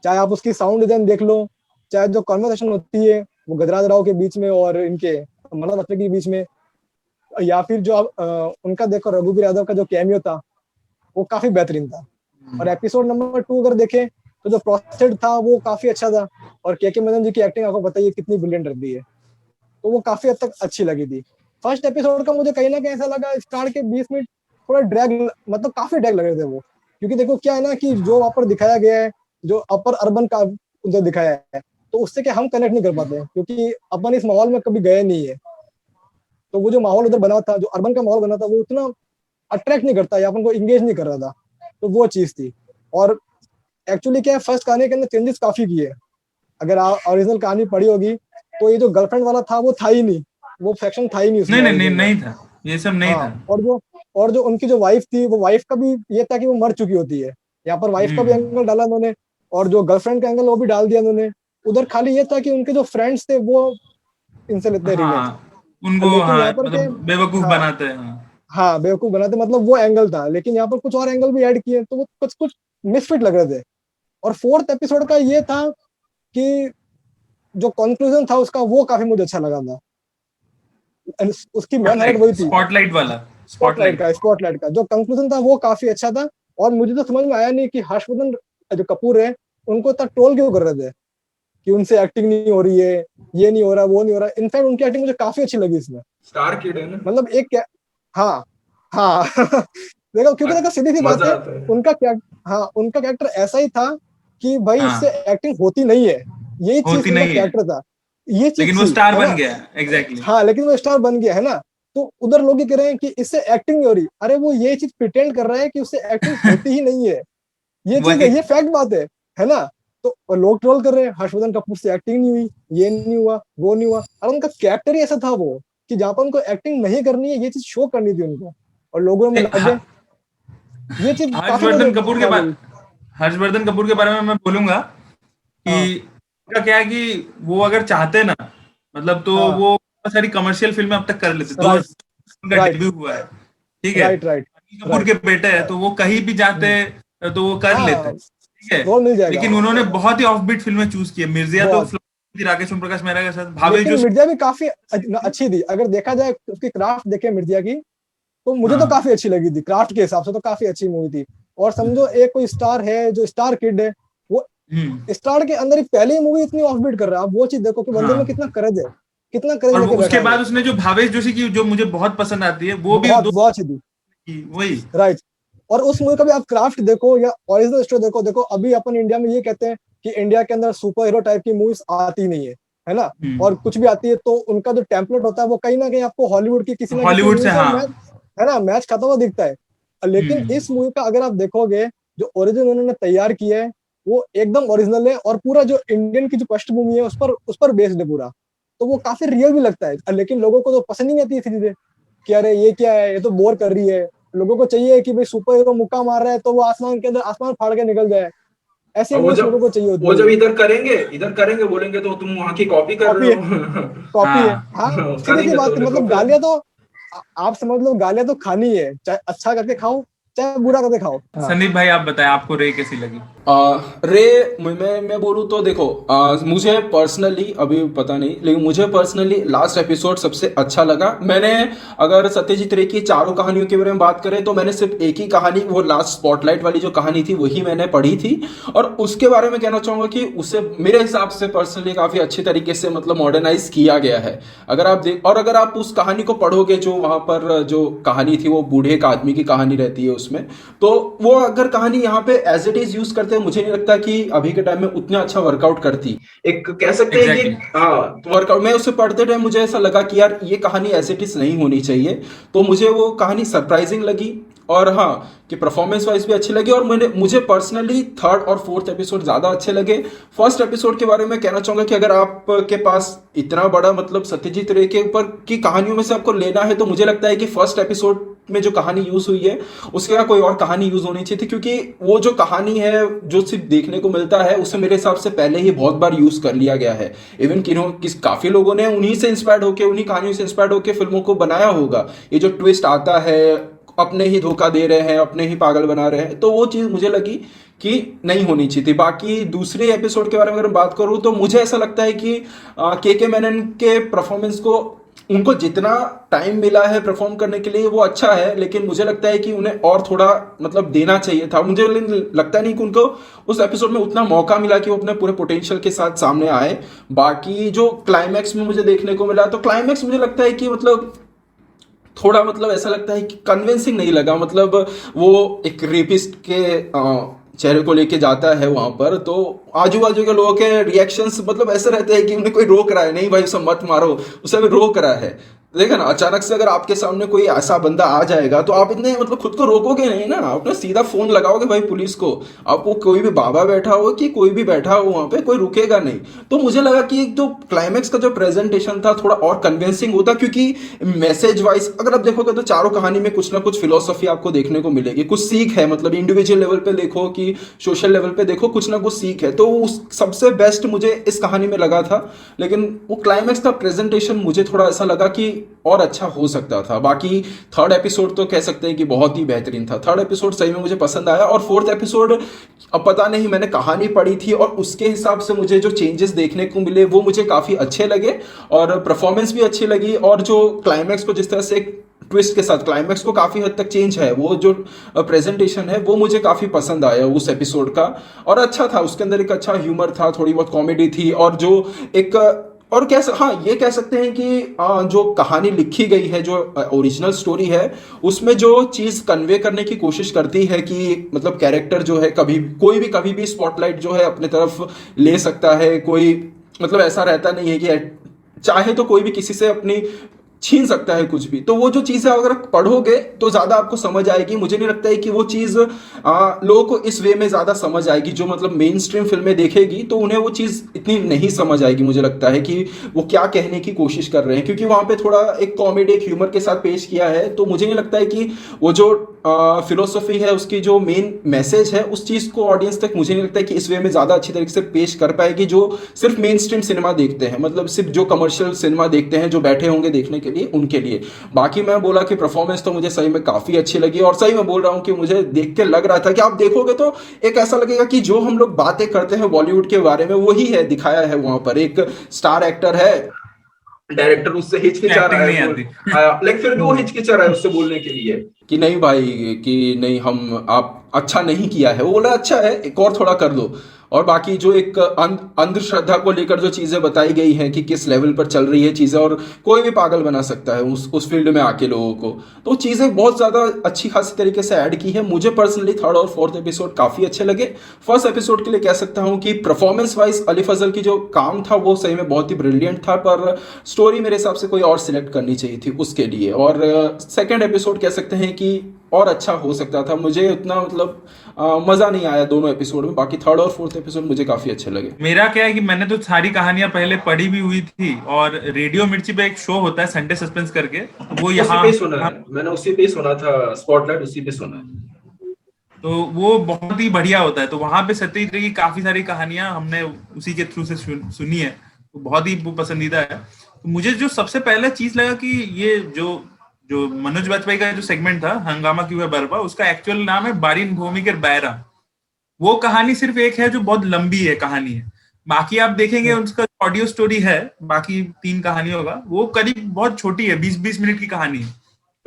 चाहे आप उसकी साउंड डिजाइन देख लो, चाहे जो कॉन्वर्सेशन होती है वो गजराज राव के बीच में और इनके मनोज वाजपेयी के बीच में, या फिर जो आप उनका देखो रघुवीर यादव का जो कैमियो था वो काफी बेहतरीन था। और एपिसोड नंबर 2 अगर देखें तो जो प्रोसेड था वो काफी अच्छा था। और के मदन जी की एक्टिंग आपको बताइए कितनी ब्रिलियंट रहती है, तो वो काफी हद तक अच्छी लगी थी। फर्स्ट एपिसोड का मुझे कहीं ना कहीं ऐसा लगा स्टार्ट के 20 मिनट थोड़ा ड्रैग, मतलब काफी ड्रैग लग रहे थे वो, क्योंकि देखो क्या है ना कि जो वहाँ पर दिखाया गया है, जो अपर अर्बन का जो दिखाया है, तो उससे क्या हम कनेक्ट नहीं कर पाते हैं, क्योंकि अपन इस माहौल में कभी गए नहीं है। तो वो जो माहौल उधर बना था, जो अर्बन का माहौल बना था, वो उतना अट्रैक्ट नहीं करता या अपन को इंगेज नहीं कर रहा था। तो वो चीज थी। और एक्चुअली क्या है, फर्स्ट कहानी के अंदर चेंजेस काफी किए। अगर आप ओरिजिनल कहानी पढ़ी होगी तो ये जो गर्लफ्रेंड वाला था वो था ही नहीं, वो सेक्शन था ही नहीं उसमें नहीं नहीं नहीं ओरिजिनल में। नहीं था, ये सब नहीं हाँ, था। और जो उनकी जो वाइफ थी, वो वाइफ का भी ये था कि वो मर चुकी होती है। यहाँ पर वाइफ का भी हम्म। एंगल डाला उन्होंने, और जो गर्लफ्रेंड का एंगल वो भी डाल दिया उन्होंने। उधर खाली ये था कि उनके जो फ्रेंड्स थे वो इनसे लेते रिवेंज। हाँ उनको, लेकिन हाँ यहाँ पर क्या है, मतलब बेवकूफ हाँ बनाते हैं, हाँ। हाँ बेवकूफ बनाते, मतलब वो एंगल था, लेकिन यहाँ पर कुछ और एंगल भी ऐड किए तो वो कुछ कुछ मिसफिट लग रहे थे। और फोर्थ एपिसोड का ये था कि जो कंक्लूजन था उसका वो काफी मुझे अच्छा लगा था। And उसकी मेन हाइलाइट स्पॉटलाइट वही थी। स्पॉटलाइट वाला। स्पॉटलाइट। स्पॉटलाइट का जो कंक्लूजन था वो काफी अच्छा था। और मुझे तो समझ में आया नहीं कि हर्षवर्धन जो कपूर है उनको इतना ट्रोल क्यों कर रहे थे कि उनसे एक्टिंग नहीं हो रही है, ये नहीं हो रहा, वो नहीं हो रहा। इनफैक्ट उनकी एक्टिंग मुझे काफी अच्छी लगी इसमें। स्टार किड है ना। मतलब एक क्या, हाँ हाँ देखो, क्योंकि देखो सीधी सी बात मजा है, आता है। उनका क्या, हाँ उनका कैरेक्टर ऐसा ही था कि भाई इससे हाँ, एक्टिंग होती नहीं है, यही चीज होती उनका नहीं है, कैरेक्टर था, ये चीज लेकिन वो थी, स्टार है बन ना। गया। एग्जैक्टली। हाँ लेकिन वो स्टार बन गया, है ना। तो उधर लोग ये कह रहे हैं कि इससे एक्टिंग नहीं हो रही, अरे वो ये चीज प्रिटेंड कर रहा है कि उससे एक्टिंग होती ही नहीं है, ये चीज है, वही। ये फैक्ट बात है ना। तो और लोग ट्रोल कर रहे हैं हर्षवर्धन कपूर से एक्टिंग नहीं हुई, ये नहीं हुआ, वो नहीं हुआ। और उनका कैरेक्टर ही ऐसा था वो, कि जहां पर उनको एक्टिंग नहीं करनी है, ये चीज शो करनी थी उनको, और लोगों में नहीं, लग गए। ये चीज काफी मुझे हर्षवर्धन कपूर के खराब बारे लगी। हर्षवर्धन कपूर के बारे में मैं बोलूंगा कि हाँ उनका क्या है कि वो अगर चाहते ना, मतलब तो हाँ, वो बहुत सारी कमर्शियल फिल्में अब तक कर लेते। दो राइट उनका राइट डेब्यू हुआ है, ठीक है। Right right Anil Kapoor right. के बेटे हैं तो वो कहीं भी जाते तो वो कर लेते, हाँ ठीक है। रोल मिल जाएगा। लेकिन उन्होंने बहुत ही ऑफबीट फिल्में चूज की है। मिर्जिया तो बहुत। flop थी राकेश ओम प्रकाश मेहरा के साथ। भावेश लेकिन जोशी। मिर्जा भी काफी अच्छी थी, अगर देखा जाए उसकी क्राफ्ट देखे मिर्जिया की, तो मुझे तो हाँ। काफी अच्छी लगी थी, क्राफ्ट के हिसाब से तो काफी अच्छी मूवी थी। और समझो एक कोई स्टार है जो स्टार किड है, वो हम्म। स्टार के अंदर ही पहली मूवी इतनी ऑफबीट कर रहा है। आप वो चीज देखो कि बंदे में हाँ, कितना करेज है, कितना करेज और लेके बैठा उसके है बाद वो। उसने जो भावेश जोशी की जो मुझे बहुत पसंद आती है वो भी बहुत दो बहुत अच्छी थी। की वही। राइट। और उस मूवी का भी आप क्राफ्ट देखो या ओरिजिनल स्टोरी देखो, देखो अभी अपन इंडिया में ये कहते हैं कि इंडिया के अंदर सुपर हीरो टाइप की मूवीज आती नहीं है ना। और कुछ भी आती है तो उनका जो टेम्पलेट होता है वो कहीं ना कहीं आपको हॉलीवुड की किसी ना किसी हॉलीवुड मूवी से, से हाँ। मैच, है ना, मैच खाता हुआ दिखता है। लेकिन हम्म। इस मूवी का अगर आप देखोगे, जो ओरिजिन उन्होंने तैयार किया है वो एकदम ओरिजिनल है, और पूरा जो इंडियन की जो पृष्ठभूमि है उस पर बेस्ड है पूरा। तो वो काफी रियल भी लगता है, लेकिन लोगों को तो पसंद ही नहीं आती है चीजें कि अरे ये क्या है, ये तो बोर कर रही है। लोगों को चाहिए कि भाई सुपर हीरो मुक्का मार रहा है तो वो आसमान के अंदर आसमान फाड़ के निकल जाए, ऐसी और मूवीज लोगों को चाहिए वो होती जब है। इधर करेंगे बोलेंगे तो तुम वहां की कॉपी कर कॉपी रहे है, कॉपी है, हाँ। हाँ। सीधी सी करेंगे तो बात है, देखो मतलब फिर। गालियां तो आप समझ लो, गालियां तो खानी है, चाहे अच्छा करके खाओ चाहे बुरा करके खाओ। हाँ संदीप भाई, आप बताएं आपको रे कैसी लगी। रे मैं बोलूँ तो देखो, मुझे पर्सनली अभी पता नहीं, लेकिन मुझे पर्सनली लास्ट एपिसोड सबसे अच्छा लगा। मैंने, अगर सत्यजीत रे की चारों कहानियों के बारे में बात करें तो मैंने सिर्फ एक ही कहानी, वो लास्ट स्पॉटलाइट वाली जो कहानी थी वही मैंने पढ़ी थी। और उसके बारे में कहना चाहूंगा कि उसे मेरे हिसाब से पर्सनली काफी अच्छे तरीके से मतलब मॉडर्नाइज किया गया है। अगर आप देख, और अगर आप उस कहानी को पढ़ोगे, जो वहां पर जो कहानी थी वो बूढ़े एक आदमी की कहानी रहती है उसमें, तो वो अगर कहानी यहाँ पे एज इट इज यूज करते हैं, मुझे नहीं लगता कि अभी के टाइम में उतना अच्छा वर्कआउट करती। एक कह सकते हैं कि एग्जैक्टली। हाँ, वर्कआउट, मैं उसे पढ़ते टाइम मुझे ऐसा लगा कि यार ये कहानी एज इट इज नहीं होनी चाहिए। तो मुझे वो कहानी सरप्राइजिंग लगी। और हाँ, कि परफॉर्मेंस वाइज भी अच्छी लगी। और मुझे पर्सनली थर्ड और फोर्थ एपिसोड ज्यादा अच्छे लगे। फर्स्ट एपिसोड के बारे में कहना चाहूंगा कि अगर आपके पास इतना बड़ा मतलब सत्यजीत रे के ऊपर की कहानियों में से आपको लेना है, तो मुझे लगता है कि फर्स्ट एपिसोड में जो कहानी यूज हुई है उसके बाद कोई और कहानी यूज होनी चाहिए थी। क्योंकि वो जो कहानी है जो सिर्फ देखने को मिलता है, उसे मेरे हिसाब से पहले ही बहुत बार यूज कर लिया गया है। इवन काफी लोगों ने उन्हीं से इंस्पायर्ड होकर, उन्हीं कहानियों से इंस्पायर्ड होकर फिल्मों को बनाया होगा। ये जो ट्विस्ट आता है, अपने ही धोखा दे रहे हैं, अपने ही पागल बना रहे हैं, तो वो चीज मुझे लगी कि नहीं होनी चाहिए थी। बाकी दूसरे एपिसोड के बारे में अगर बात करूं तो मुझे ऐसा लगता है कि के मेनन के परफॉर्मेंस को, उनको जितना टाइम मिला है परफॉर्म करने के लिए वो अच्छा है, लेकिन मुझे लगता है कि उन्हें और थोड़ा मतलब देना चाहिए था। मुझे लगता नहीं कि उनको उस एपिसोड में उतना मौका मिला कि वो अपने पूरे पोटेंशियल के साथ सामने आए। बाकी जो क्लाइमैक्स में मुझे देखने को मिला, तो क्लाइमैक्स मुझे लगता है कि मतलब थोड़ा मतलब ऐसा लगता है कि कन्विंसिंग नहीं लगा। मतलब वो एक रेपिस्ट के चेहरे को लेके जाता है वहां पर, तो आजू बाजू के लोगों के रिएक्शंस मतलब ऐसे रहते हैं कि उन्हें कोई रोक रहा है, नहीं भाई उसे मत मारो, उसे भी रोक रहा है। देखा ना, अचानक से अगर आपके सामने कोई ऐसा बंदा आ जाएगा तो आप इतने मतलब खुद को रोकोगे नहीं ना, अपने सीधा फोन लगाओगे भाई पुलिस को। आपको कोई भी बाबा बैठा हो कि कोई भी बैठा हो वहां पे, कोई रुकेगा नहीं। तो मुझे लगा कि एक जो क्लाइमैक्स का जो प्रेजेंटेशन था थोड़ा और कन्विंसिंग होता, क्योंकि मैसेज वाइज अगर आप देखोगे तो चारों कहानी में कुछ ना कुछ फिलोसफी आपको देखने को मिलेगी, कुछ सीख है। मतलब इंडिविजुअल लेवल पे देखो कि सोशल लेवल पे देखो, कुछ ना कुछ सीख है। तो उस सबसे बेस्ट मुझे इस कहानी में लगा था। लेकिन वो क्लाइमैक्स का प्रेजेंटेशन मुझे थोड़ा ऐसा लगा कि और अच्छा हो सकता था। बाकी थर्ड एपिसोड तो कह सकते हैं कि बहुत ही बेहतरीन था। थर्ड एपिसोड सही में मुझे पसंद आया। और फोर्थ एपिसोड अब पता नहीं, मैंने कहानी पढ़ी थी और उसके हिसाब से मुझे जो चेंजेस देखने को मिले वो मुझे काफ़ी अच्छे लगे और परफॉर्मेंस भी अच्छी लगी। और जो क्लाइमैक्स को जिस तरह से एक ट्विस्ट के साथ क्लाइमैक्स को काफ़ी हद तक चेंज है, वो जो प्रेजेंटेशन है वो मुझे काफ़ी पसंद आया उस एपिसोड का। और अच्छा था, उसके अंदर एक अच्छा ह्यूमर था, थोड़ी बहुत कॉमेडी थी और जो एक और हाँ ये कह सकते हैं कि जो कहानी लिखी गई है, जो ओरिजिनल स्टोरी है, उसमें जो चीज़ कन्वे करने की कोशिश करती है कि मतलब कैरेक्टर जो है कभी भी स्पॉटलाइट जो है अपने तरफ ले सकता है। कोई मतलब ऐसा रहता नहीं है कि चाहे तो कोई भी किसी से अपनी छीन सकता है कुछ भी। तो वो जो चीज़ है अगर पढ़ोगे तो ज़्यादा आपको समझ आएगी। मुझे नहीं लगता है कि वो चीज़ लोगों को इस वे में ज़्यादा समझ आएगी। जो मतलब मेन स्ट्रीम फिल्में देखेगी तो उन्हें वो चीज़ इतनी नहीं समझ आएगी। मुझे लगता है कि वो क्या कहने की कोशिश कर रहे हैं, क्योंकि वहाँ पे थोड़ा एक कॉमेडी, एक ह्यूमर के साथ पेश किया है। तो मुझे नहीं लगता है कि वो जो फिलोसफी है, उसकी जो मेन मैसेज है, उस चीज़ को ऑडियंस तक मुझे नहीं लगता है कि इस वे में ज़्यादा अच्छी तरीके से पेश कर पाएगी जो सिर्फ मेन स्ट्रीम सिनेमा देखते हैं, मतलब सिर्फ जो कमर्शियल सिनेमा देखते हैं, जो बैठे होंगे देखने के लिए, उनके लिए। बाकी मैं बोला कि परफॉर्मेंस तो मुझे सही में काफ़ी अच्छी लगी और सही में बोल रहा हूँ कि मुझे देख के लग रहा था कि आप देखोगे तो एक ऐसा लगेगा कि जो हम लोग बातें करते हैं बॉलीवुड के बारे में वही है, दिखाया है वहाँ पर। एक स्टार एक्टर है, डायरेक्टर उससे हिचकिचा रहा एक्टिंग नहीं है आती। लेकिन फिर भी वो हिचकिचा रहा है उससे बोलने के लिए कि नहीं भाई, कि नहीं, हम आप अच्छा नहीं किया है। वो बोला अच्छा है, एक और थोड़ा कर दो। और बाकी जो एक अंधश्रद्धा को लेकर जो चीज़ें बताई गई हैं कि किस लेवल पर चल रही है चीज़ें, और कोई भी पागल बना सकता है उस फील्ड में आके लोगों को, तो चीज़ें बहुत ज़्यादा अच्छी खासी तरीके से ऐड की है। मुझे पर्सनली थर्ड और फोर्थ एपिसोड काफ़ी अच्छे लगे। फर्स्ट एपिसोड के लिए कह सकता हूँ कि परफॉर्मेंस वाइज अली फजल की जो काम था वो सही में बहुत ही ब्रिलियंट था, पर स्टोरी मेरे हिसाब से कोई और सिलेक्ट करनी चाहिए थी उसके लिए। और सेकेंड एपिसोड कह सकते हैं कि और अच्छा हो सकता था। मुझे उतना मतलब मज़ा नहीं आया दोनों एपिसोड में। बाकी थर्ड और फोर्थ एपिसोड मुझे काफ़ी अच्छे लगे। मेरा क्या है कि मैंने तो सारी कहानियां पहले पढ़ी भी हुई थी, और रेडियो मिर्ची पे एक शो होता है संडे सस्पेंस करके, वो उसी यहाँ पे ही सुना है मैंने, उसी पे ही सुना था, स्पॉटलाइट उसी पे सुना है। तो वो बहुत ही बढ़िया होता है। तो वहां पे सत्यजीत रे की काफी सारी कहानियां हमने उसी के थ्रू से सुनी है, तो बहुत ही वो पसंदीदा है। तो मुझे जो सबसे पहले चीज लगा कि ये जो जो मनोज वाजपेयी का जो सेगमेंट था हंगामा क्यों है बर्पा, उसका एक्चुअल नाम है बारिन भूमिकर बैरा। वो कहानी सिर्फ एक है जो बहुत लंबी है कहानी है। बाकी आप देखेंगे उसका ऑडियो स्टोरी है, बाकी 3 कहानियों का, वो करीब बहुत छोटी है, 20-20 मिनट की कहानी है।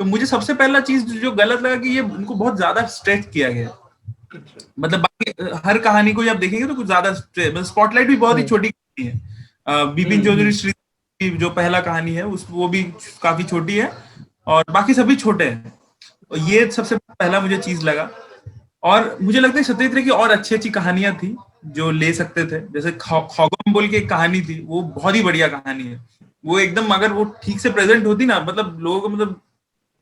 तो मुझे सबसे पहला चीज जो गलत लगा कि ये उनको बहुत ज्यादा स्ट्रेच किया गया है। मतलब बाकी हर कहानी को आप देखेंगे तो कुछ ज्यादा मतलब स्पॉटलाइट भी बहुत ही छोटी कहानी है। बिपिन चौधरी श्री की जो पहला कहानी है उस वो भी काफी छोटी है, और बाकी सभी छोटे हैं। और ये सबसे पहला मुझे चीज लगा। और मुझे लगता है सत्यजीत रे की और अच्छी अच्छी कहानियां थी जो ले सकते थे, जैसे खौगम बोल के एक कहानी थी, वो बहुत ही बढ़िया कहानी है। वो एकदम अगर वो ठीक से प्रेजेंट होती ना, मतलब लोगों को मतलब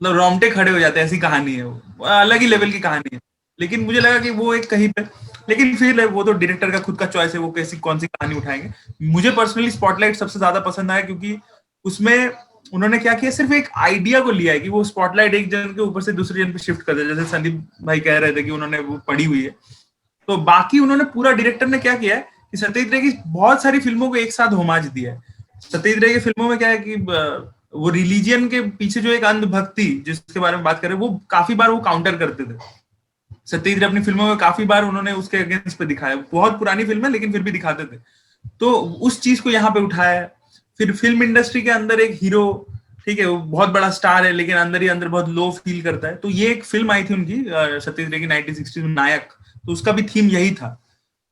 रोंगटे खड़े हो जाते हैं, ऐसी कहानी है वो अलग ही लेवल की कहानी है। लेकिन मुझे लगा कि वो एक कहीं पे, लेकिन फिर वो तो डायरेक्टर का खुद का चॉइस है, वो कैसी कौन सी कहानी उठाएंगे। मुझे पर्सनली स्पॉटलाइट सबसे ज्यादा पसंद आया, क्योंकि उसमें उन्होंने क्या किया, सिर्फ एक आइडिया को लिया है कि वो स्पॉटलाइट एक जन के ऊपर से दूसरे जन पे शिफ्ट कर दे, जैसे संदीप भाई कह रहे थे कि उन्होंने वो पढ़ी हुई है। तो बाकी उन्होंने पूरा डायरेक्टर ने क्या किया है कि सत्यजीत रे की बहुत सारी फिल्मों को एक साथ होमाज दिया है। सत्यजीत रे की फिल्मों में क्या है कि वो रिलीजियन के पीछे जो एक अंधभक्ति जिसके बारे में बात कर रहे हैं, वो काफी बार वो काउंटर करते थे। सत्यजीत रे अपनी फिल्मों में काफी बार उन्होंने उसके अगेंस्ट पे दिखाया, बहुत पुरानी फिल्म है लेकिन फिर भी दिखाते थे। तो उस चीज को यहाँ पे उठाया है। फिर फिल्म इंडस्ट्री के अंदर एक हीरो, ठीक है, वो बहुत बड़ा स्टार है लेकिन अंदर ही अंदर बहुत लो फील करता है। तो ये एक फिल्म आई थी उनकी सत्यजीत रे की 1960 में, नायक, तो उसका भी थीम यही था।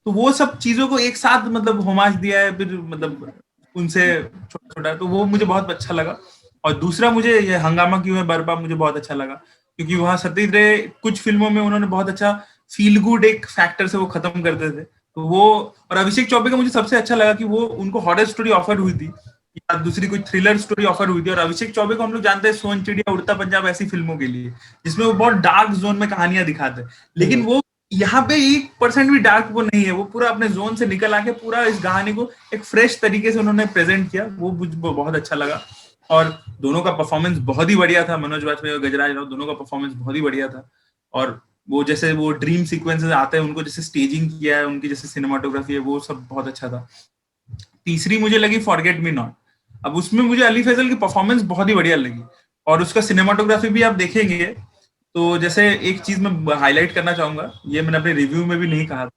तो वो सब चीजों को एक साथ मतलब होमाज दिया है, फिर मतलब उनसे छोटा छोटा, तो वो मुझे बहुत अच्छा लगा। और दूसरा मुझे ये हंगामा क्यों है बर्पा मुझे बहुत अच्छा लगा, क्योंकि वहां सत्यजीत रे कुछ फिल्मों में उन्होंने बहुत अच्छा फील गुड एक फैक्टर से वो खत्म करते थे। तो वो, और अभिषेक चौबे का मुझे सबसे अच्छा लगा कि वो उनको हॉरर स्टोरी ऑफर हुई थी या दूसरी कोई थ्रिलर स्टोरी ऑफर हुई थी। और अभिषेक चौबे को हम लोग जानते हैं सोन चिड़िया उड़ता पंजाब ऐसी फिल्मों के लिए, जिसमें वो बहुत डार्क जोन में कहानियां दिखाते हैं। लेकिन वो यहाँ पे 1% भी डार्क वो नहीं है, वो पूरा अपने जोन से निकल आके पूरा इस कहानी को एक फ्रेश तरीके से उन्होंने प्रेजेंट किया, वो मुझे बहुत अच्छा लगा। और दोनों का परफॉर्मेंस बहुत ही बढ़िया था, मनोज वाजपेयी और गजराज राव दोनों का परफॉर्मेंस बहुत ही बढ़िया था। और वो जैसे वो ड्रीम सीक्वेंसेस आते हैं, उनको जैसे स्टेजिंग किया है, उनकी जैसे सिनेमाटोग्राफी है, वो सब बहुत अच्छा था। तीसरी मुझे लगी फॉरगेट मी नॉट। अब उसमें मुझे अली फैजल की परफॉर्मेंस बहुत ही बढ़िया लगी, और उसका सिनेमाटोग्राफी भी आप देखेंगे तो जैसे एक चीज मैं हाईलाइट करना चाहूंगा, ये मैंने अपने रिव्यू में भी नहीं कहा था,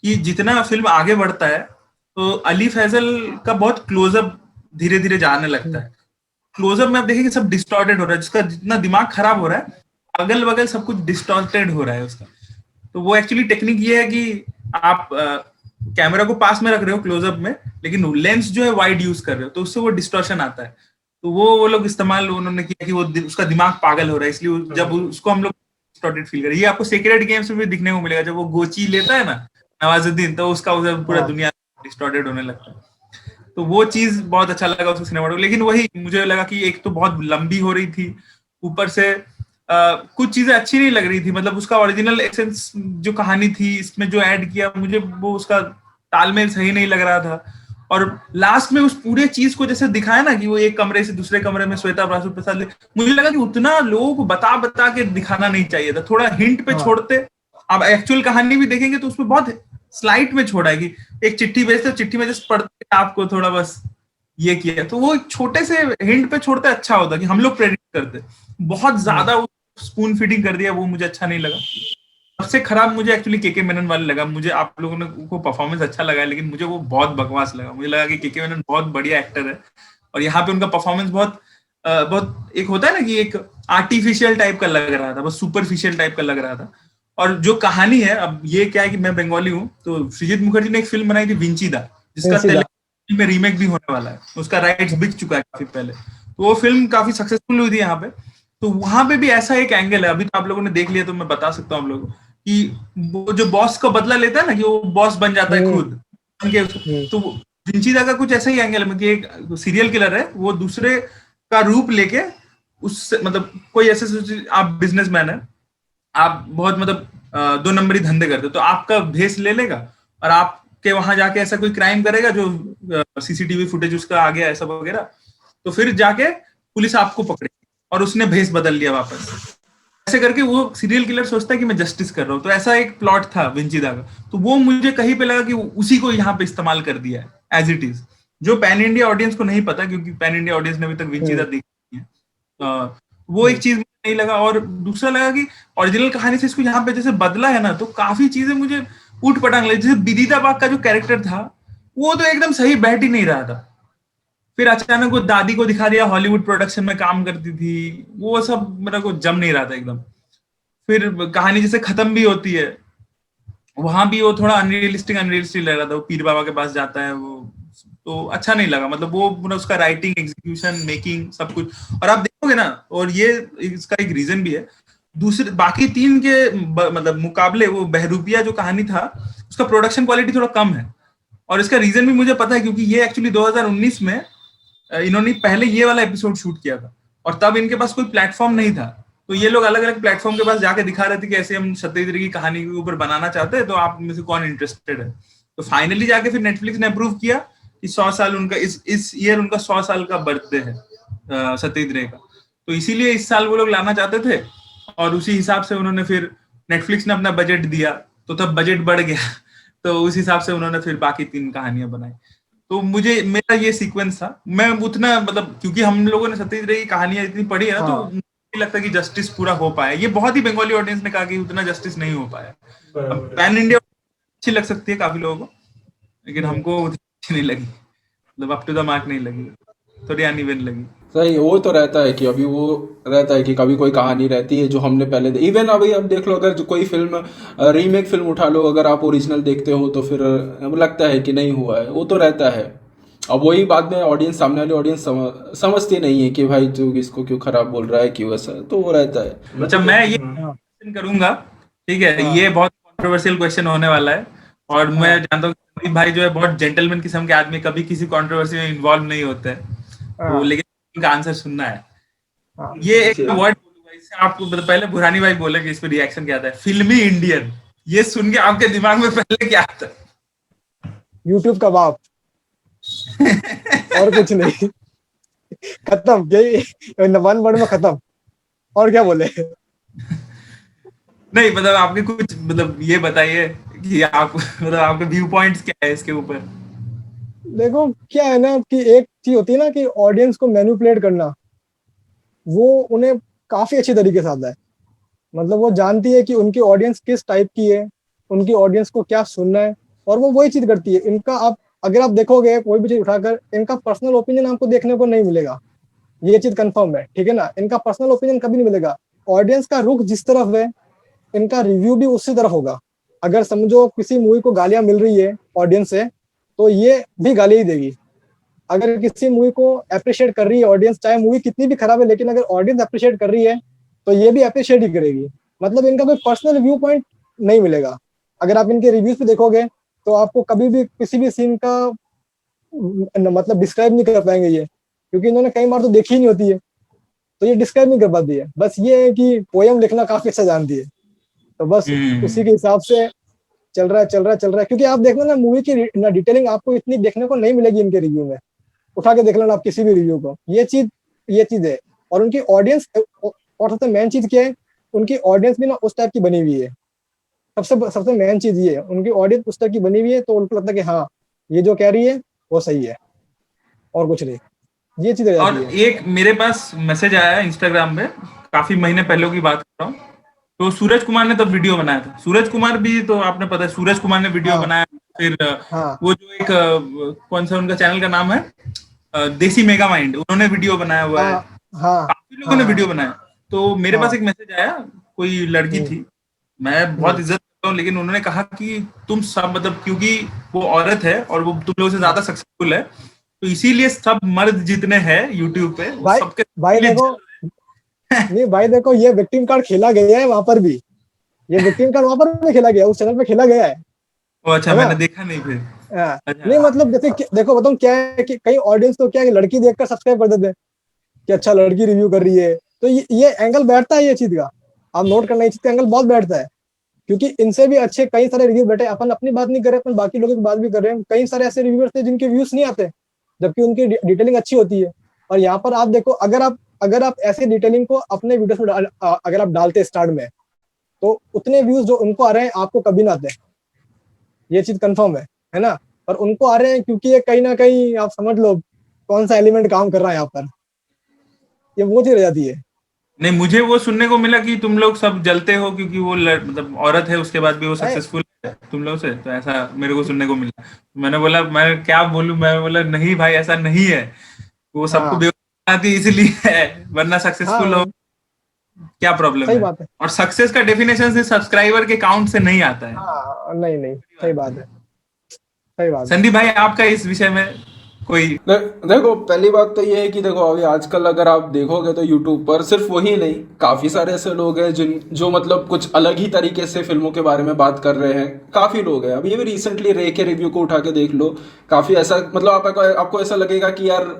कि जितना फिल्म आगे बढ़ता है तो अली फैजल का बहुत क्लोजअप धीरे धीरे जाने लगता है। क्लोजअप में आप देखेंगे सब डिस्टॉर्टेड हो रहा है, जिसका जितना दिमाग खराब हो रहा है अगल बगल सब कुछ डिस्टॉर्टेड हो रहा है उसका। तो वो एक्चुअली टेक्निक ये है कि आप कैमरा को पास में रख रहे हो क्लोजअप में, लेकिन लेंस जो है वाइड यूज कर रहे हो, तो उससे वो डिस्टॉर्शन आता है। तो वो लोग इस्तेमाल उन्होंने किया कि वो उसका दिमाग पागल हो रहा है, इसलिए जब उसको हम लोग डिस्टॉर्टेड फील करें। ये आपको सेक्रेट गेम्स में भी दिखने को मिलेगा, जब वो गोची लेता है ना नवाजुद्दीन, तो उसका पूरा हाँ दुनिया डिस्टॉर्टेड होने लगता है। तो वो चीज बहुत अच्छा लगा उसको सिनेमाटोग्राफी। लेकिन वही मुझे लगा कि एक तो बहुत लंबी हो रही थी, ऊपर से कुछ चीजें अच्छी नहीं लग रही थी, मतलब उसका ओरिजिनल एसेंस जो कहानी थी इसमें जो ऐड किया, मुझे वो उसका तालमेल सही नहीं लग रहा था। और लास्ट में उस पूरे चीज को जैसे दिखाया ना कि वो एक कमरे से दूसरे कमरे में श्वेता बासु प्रसाद, मुझे लगा कि उतना लोगों को बता बता के दिखाना नहीं चाहिए था, थोड़ा हिंट पे हाँ छोड़ते। अब एक्चुअल कहानी भी देखेंगे तो उसमें बहुत स्लाइट में छोड़ा है कि एक चिट्ठी भेजते, चिट्ठी में जस्ट पढ़ते आपको थोड़ा बस ये किया, तो वो एक छोटे से हिंट पे छोड़ते अच्छा होता कि हम लोग प्रेडिक्ट करते। बहुत ज्यादा स्पून फीडिंग कर दिया, वो मुझे अच्छा नहीं लगा। सबसे खराब मुझे एक्चुअली केके मेनन वाले लगा। मुझे आप लोगों ने को परफॉर्मेंस अच्छा लगा है, लेकिन मुझे वो बहुत बकवास लगा। मुझे लगा कि केके मेनन बहुत बढ़िया एक्टर है, और यहाँ पे उनका परफॉर्मेंस बहुत बहुत एक होता है ना कि एक आर्टिफिशियल टाइप का लग रहा था, बहुत सुपरफिशियल टाइप का लग रहा था। और जो कहानी है, अब ये क्या है कि मैं बंगाली हूँ, तो सृजित मुखर्जी ने एक फिल्म बनाई थी विंचीदा, जिसका पेंसिदा तेलुगु में रीमेक भी होने वाला है, उसका राइट्स बिक चुका है काफी पहले। तो वो फिल्म काफी सक्सेसफुल हुई थी यहाँ पे। तो वहां पे भी ऐसा एक एंगल है, अभी तो आप लोगों ने देख लिया तो मैं बता सकता हूँ आप लोगों को, कि वो जो बॉस का बदला लेता है ना, कि वो बॉस बन जाता है हम्म खुद बन के हम्म तो विंचीदा का कुछ ऐसा ही एंगल है कि एक सीरियल किलर है, वो दूसरे का रूप लेके उससे, मतलब कोई ऐसे आप बिजनेसमैन है, आप बहुत मतलब दो नंबरी धंधे करते हो, तो आपका भेस ले लेगा और आपके वहां जाके ऐसा कोई क्राइम करेगा जो सीसीटीवी फुटेज उसका आ गया ऐसा वगैरह, तो फिर जाके पुलिस आपको पकड़ेगी, और उसने भेस बदल लिया वापस। ऐसे करके वो सीरियल किलर सोचता है कि मैं जस्टिस कर रहा हूँ। तो ऐसा एक प्लॉट था विंचीदा का, तो वो मुझे कहीं पे लगा कि उसी को यहाँ पे इस्तेमाल कर दिया है एज इट इज, जो पैन इंडिया ऑडियंस को नहीं पता, क्योंकि पैन इंडिया ऑडियंस ने अभी तक विंचीदा हम्म देखी नहीं है। वो एक हम्म चीज मुझे नहीं लगा। और दूसरा लगा कि ओरिजिनल कहानी से इसको यहाँ पे जैसे बदला है ना, तो काफी चीजें मुझे ऊट पटांग लगी। जैसे बिदीता बाग का जो कैरेक्टर था, वो तो एकदम सही बैठ ही नहीं रहा था। फिर अचानक वो दादी को दिखा दिया, हॉलीवुड प्रोडक्शन में काम करती थी, वो सब मेरे को जम नहीं रहा था एकदम। फिर कहानी जैसे खत्म भी होती है, वहां भी वो थोड़ा अनरियलिस्टिक अनरियलिस्टिक लग रहा था। वो पीर बाबा के पास जाता है वो, तो अच्छा नहीं लगा, मतलब वो पूरा उसका राइटिंग एग्जीक्यूशन मेकिंग सब कुछ। और आप देखोगे ना, और ये इसका एक रीजन भी है, दूसरे बाकी तीन के मतलब मुकाबले वो बहरूपिया जो कहानी था, उसका प्रोडक्शन क्वालिटी थोड़ा कम है। और इसका रीजन भी मुझे पता है, क्योंकि ये एक्चुअली 2019 में इन्होंने पहले ये वाला एपिसोड शूट किया था, और तब इनके पास कोई प्लेटफॉर्म नहीं था। तो ये लोग अलग अलग प्लेटफॉर्म के पास जाके दिखा रहे थे कि ऐसे हम सत्यजित रे की कहानी के ऊपर बनाना चाहते हैं, तो आप में से कौन इंटरेस्टेड है। तो फाइनली जाके फिर नेटफ्लिक्स ने अप्रूव किया कि 100 साल उनका इस ईयर उनका 100 साल का बर्थडे है सत्यजित रे का। तो इसीलिए इस साल वो लोग लाना चाहते थे, और उसी हिसाब से उन्होंने फिर नेटफ्लिक्स ने अपना बजट दिया, तो तब बजट बढ़ गया तो उस हिसाब से उन्होंने फिर बाकी तीन कहानियां बनाई। तो मुझे मेरा ये सीक्वेंस था, मैं उतना मतलब क्योंकि हम लोगों ने सत्यजित रे की कहानियां इतनी पढ़ी है ना, तो हाँ मुझे नहीं लगता कि जस्टिस पूरा हो पाया। ये बहुत ही बंगाली ऑडियंस ने कहा कि उतना जस्टिस नहीं हो पाया। अब बराबर है पैन इंडिया अच्छी लग सकती है काफी लोगों को, लेकिन हम्म हमको उतनी अच्छी नहीं लगी, मतलब अप टू द मार्क नहीं लगी, थोड़ी अनइवन लगी। सही, वो तो रहता है कि अभी वो रहता है कि कभी कोई कहानी रहती है जो हमने पहले इवन अभी अब देख लो, अगर जो कोई फिल्म रीमेक फिल्म उठा लो, अगर आप ओरिजिनल देखते हो तो फिर लगता है कि नहीं हुआ है, वो तो रहता है। अब वही बाद में ऑडियंस, सामने वाली ऑडियंस समझती नहीं है कि भाई तू इसको क्यों खराब बोल रहा है, क्यों ऐसा, तो वो रहता है। अच्छा, मैं ये हाँ क्वेश्चन करूंगा, ठीक है, हाँ ये बहुत कंट्रोवर्शियल क्वेश्चन होने वाला है, और मैं हाँ जानता हूँ कि संदीप भाई जो है बहुत जेंटलमैन किस्म के आदमी, कभी किसी कंट्रोवर्सी में इन्वॉल्व नहीं होते हैं, तो हाँ लेकिन इनका आंसर सुनना है। हाँ ये एक पूछिए। वर्ड बोलूंगा, इससे आपको मतलब पहले बुरानी भाई बोले कि इस पे रिएक्शन क्या आता है, फिल्मी इंडियन। ये सुन के आपके दिमाग में पहले क्या आता यूट्यूब का बाप, है और कुछ नहीं। खत्म, यही वन वर्ड में खत्म, और क्या बोले। नहीं मतलब आपके कुछ मतलब ये बताइए कि आप मतलब आपके व्यू पॉइंट्स क्या है इसके ऊपर। देखो क्या है ना कि एक चीज होती है ना कि ऑडियंस को मैनिपुलेट करना, वो उन्हें काफी अच्छी तरीके से आता है। मतलब वो जानती है कि उनकी ऑडियंस किस टाइप की है, उनकी ऑडियंस को क्या सुनना है, और वो वही चीज करती है। इनका आप अगर आप देखोगे कोई भी चीज उठाकर, इनका पर्सनल ओपिनियन आपको देखने को नहीं मिलेगा। ये चीज कंफर्म है, ठीक है ना, इनका पर्सनल ओपिनियन कभी नहीं मिलेगा। ऑडियंस का रुख जिस तरफ है, इनका रिव्यू भी उसी तरफ होगा। अगर समझो किसी मूवी को गालियां मिल रही है ऑडियंस से, तो ये भी गाली ही देगी। अगर किसी मूवी को अप्रिशिएट कर रही है ऑडियंस, चाहे मूवी कितनी भी खराब है, लेकिन अगर ऑडियंस अप्रिशिएट कर रही है, तो ये भी अप्रिशिएट ही करेगी। मतलब इनका कोई पर्सनल व्यू पॉइंट नहीं मिलेगा। अगर आप इनके रिव्यूज पे देखोगे, तो आपको कभी भी किसी भी सीन का मतलब डिस्क्राइब नहीं कर पाएंगे ये, क्योंकि इन्होंने कई बार तो देखी ही नहीं होती है, तो ये डिस्क्राइब नहीं कर पाती है। बस ये है कि पोयम लिखना काफी अच्छा जानती है, तो बस उसी के हिसाब से चल रहा है, चल रहा है, चल रहा है। क्योंकि आप देखना ना, मूवी की ना डिटेलिंग आपको इतनी देखने को नहीं मिलेगी इनके रिव्यू में। उठा के देख लेना आप किसी भी रिव्यू को, ये चीज है। और उनकी ऑडियंस, और सबसे मेन चीज क्या है, उनकी ऑडियंस भी ना उस टाइप की बनी हुई है। सबसे सबसे मेन चीज ये है, उनकी ऑडियंस उस टाइप की बनी हुई है, तो उनको लगता है कि हाँ, ये जो कह रही है वो सही है, और कुछ नहीं। ये चीज रह और जाती है। एक मेरे पास मैसेज आया है इंस्टाग्राम पे, काफी महीने पहले की बात कर रहा हूँ। तो सूरज कुमार ने तब वीडियो बनाया था। सूरज कुमार भी तो आपने पता है, सूरज कुमार ने वीडियो हाँ, बनाया। फिर हाँ, वो जो एक कौन सा उनका चैनल का नाम है, देसी मेगा माइंड, उन्होंने वीडियो बनाया हुआ है। हाँ, हाँ, काफी लोगों हाँ, ने हाँ, वीडियो बनाया। तो मेरे पास हाँ। एक मैसेज आया, कोई लड़की हम्म, थी, मैं बहुत हम्म, इज्जत करता हूँ, लेकिन उन्होंने कहा कि तुम सब, मतलब क्योंकि वो औरत है और वो तुम लोगों से हाँ। ज्यादा सक्सेसफुल है, तो इसीलिए सब मर्द जितने हैं यूट्यूब पे वो भाई सबके भाई लिए देखो, जल रहे हैं। नहीं भाई देखो, ये विक्टिम कार्ड खेला गया है वहां पर भी। ये विक्टिम कार्ड वहां पर भी खेला गया है, उस चैनल पे खेला गया ओ अच्छा, है ना। मैंने देखा नहीं फिर। हाँ, नहीं अच्छा। मतलब जैसे देखो बताऊँ क्या है कि कई ऑडियंस तो क्या है कि लड़की देखकर सब्सक्राइब कर देते हैं कि अच्छा लड़की रिव्यू कर रही है, तो ये एंगल बैठता है ये चीज का। आप नोट करना, ये चीज का एंगल बहुत बैठता है। क्योंकि इनसे भी अच्छे कई सारे रिव्यू बैठे, अपन अपनी बात नहीं कर रहे, अपन बाकी लोगों की बात भी कर रहे हैं। कई सारे ऐसे रिव्यूअर्स थे जिनके व्यूज नहीं आते, जबकि उनकी डिटेलिंग अच्छी होती है। और यहाँ पर आप देखो, अगर आप ऐसे डिटेलिंग को अपने वीडियोस में अगर आप डालते स्टार्ट में, तो उतने व्यूज जो उनको आ रहे हैं आपको कभी ना आते। ये चीज कंफर्म है ना। पर उनको आ रहे हैं क्योंकि ये कहीं ना कहीं आप समझ लो कौन सा एलिमेंट काम कर रहा है यहाँ पर। ये वो चीज रह जाती है। नहीं, मुझे वो सुनने को मिला कि तुम लोग सब जलते हो क्योंकि वो मतलब औरत है, उसके बाद भी वो अरे सक्सेसफुल है तुम लोग से, तो ऐसा मेरे को सुनने को मिला। मैंने बोला, मैं क्या बोलूं, मैं बोला नहीं भाई, ऐसा नहीं है। वो सबको हाँ, बेवकूफ बनाती है इसलिए है, वरना सक्सेसफुल हो हाँ, क्या प्रॉब्लम सही है। बात है। और सक्सेस का डेफिनेशन से सब्सक्राइबर के काउंट से नहीं आता है। हाँ, नहीं, नहीं, सही बात है, सही बात है। संदीप भाई, आपका इस विषय में कोई? देखो, पहली बात तो ये है कि देखो अभी आजकल अगर आप देखोगे तो यूट्यूब पर सिर्फ वही नहीं, काफी सारे ऐसे लोग हैं जिन जो मतलब कुछ अलग ही तरीके से फिल्मों के बारे में बात कर रहे हैं। काफी लोग हैं। अभी ये भी रिसेंटली रे के रिव्यू को उठा के देख लो, काफी ऐसा मतलब आपको ऐसा लगेगा कि यार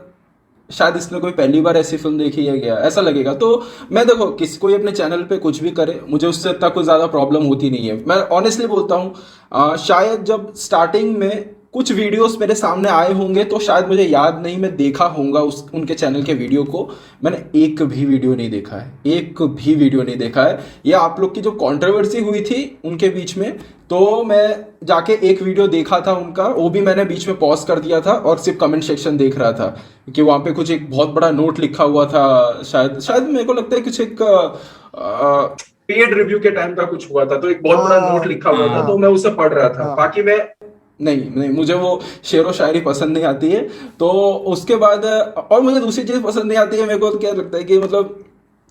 शायद इसने कोई पहली बार ऐसी फिल्म देखी है क्या, ऐसा लगेगा। तो मैं देखो, किसी कोई अपने चैनल पे कुछ भी करे, मुझे उससे इतना कोई ज़्यादा प्रॉब्लम होती नहीं है। मैं ऑनेस्टली बोलता हूँ, शायद जब स्टार्टिंग में कुछ वीडियोस मेरे सामने आए होंगे तो शायद मुझे याद नहीं, मैं देखा होऊंगा उस उनके चैनल के वीडियो को। मैंने एक भी वीडियो नहीं देखा है, एक भी वीडियो नहीं देखा है। ये आप लोग की जो कंट्रोवर्सी हुई थी उनके बीच में, तो मैं जाके एक वीडियो देखा था उनका, वो भी मैंने बीच में पॉज कर दिया था और सिर्फ कमेंट सेक्शन देख रहा था, कि वहाँ पे कुछ एक बहुत बड़ा नोट लिखा हुआ था। शायद शायद मेरे को लगता है कुछ एक पेड रिव्यू के टाइम का कुछ हुआ था, तो एक बहुत बड़ा नोट हाँ, लिखा हुआ था, हाँ, तो हाँ, मैं उसे पढ़ रहा था। हाँ, बाकी मैं नहीं नहीं, मुझे वो शेर व शायरी पसंद नहीं आती है। तो उसके बाद और मुझे दूसरी चीज़ पसंद नहीं आती है। मेरे को तो क्या लगता है कि मतलब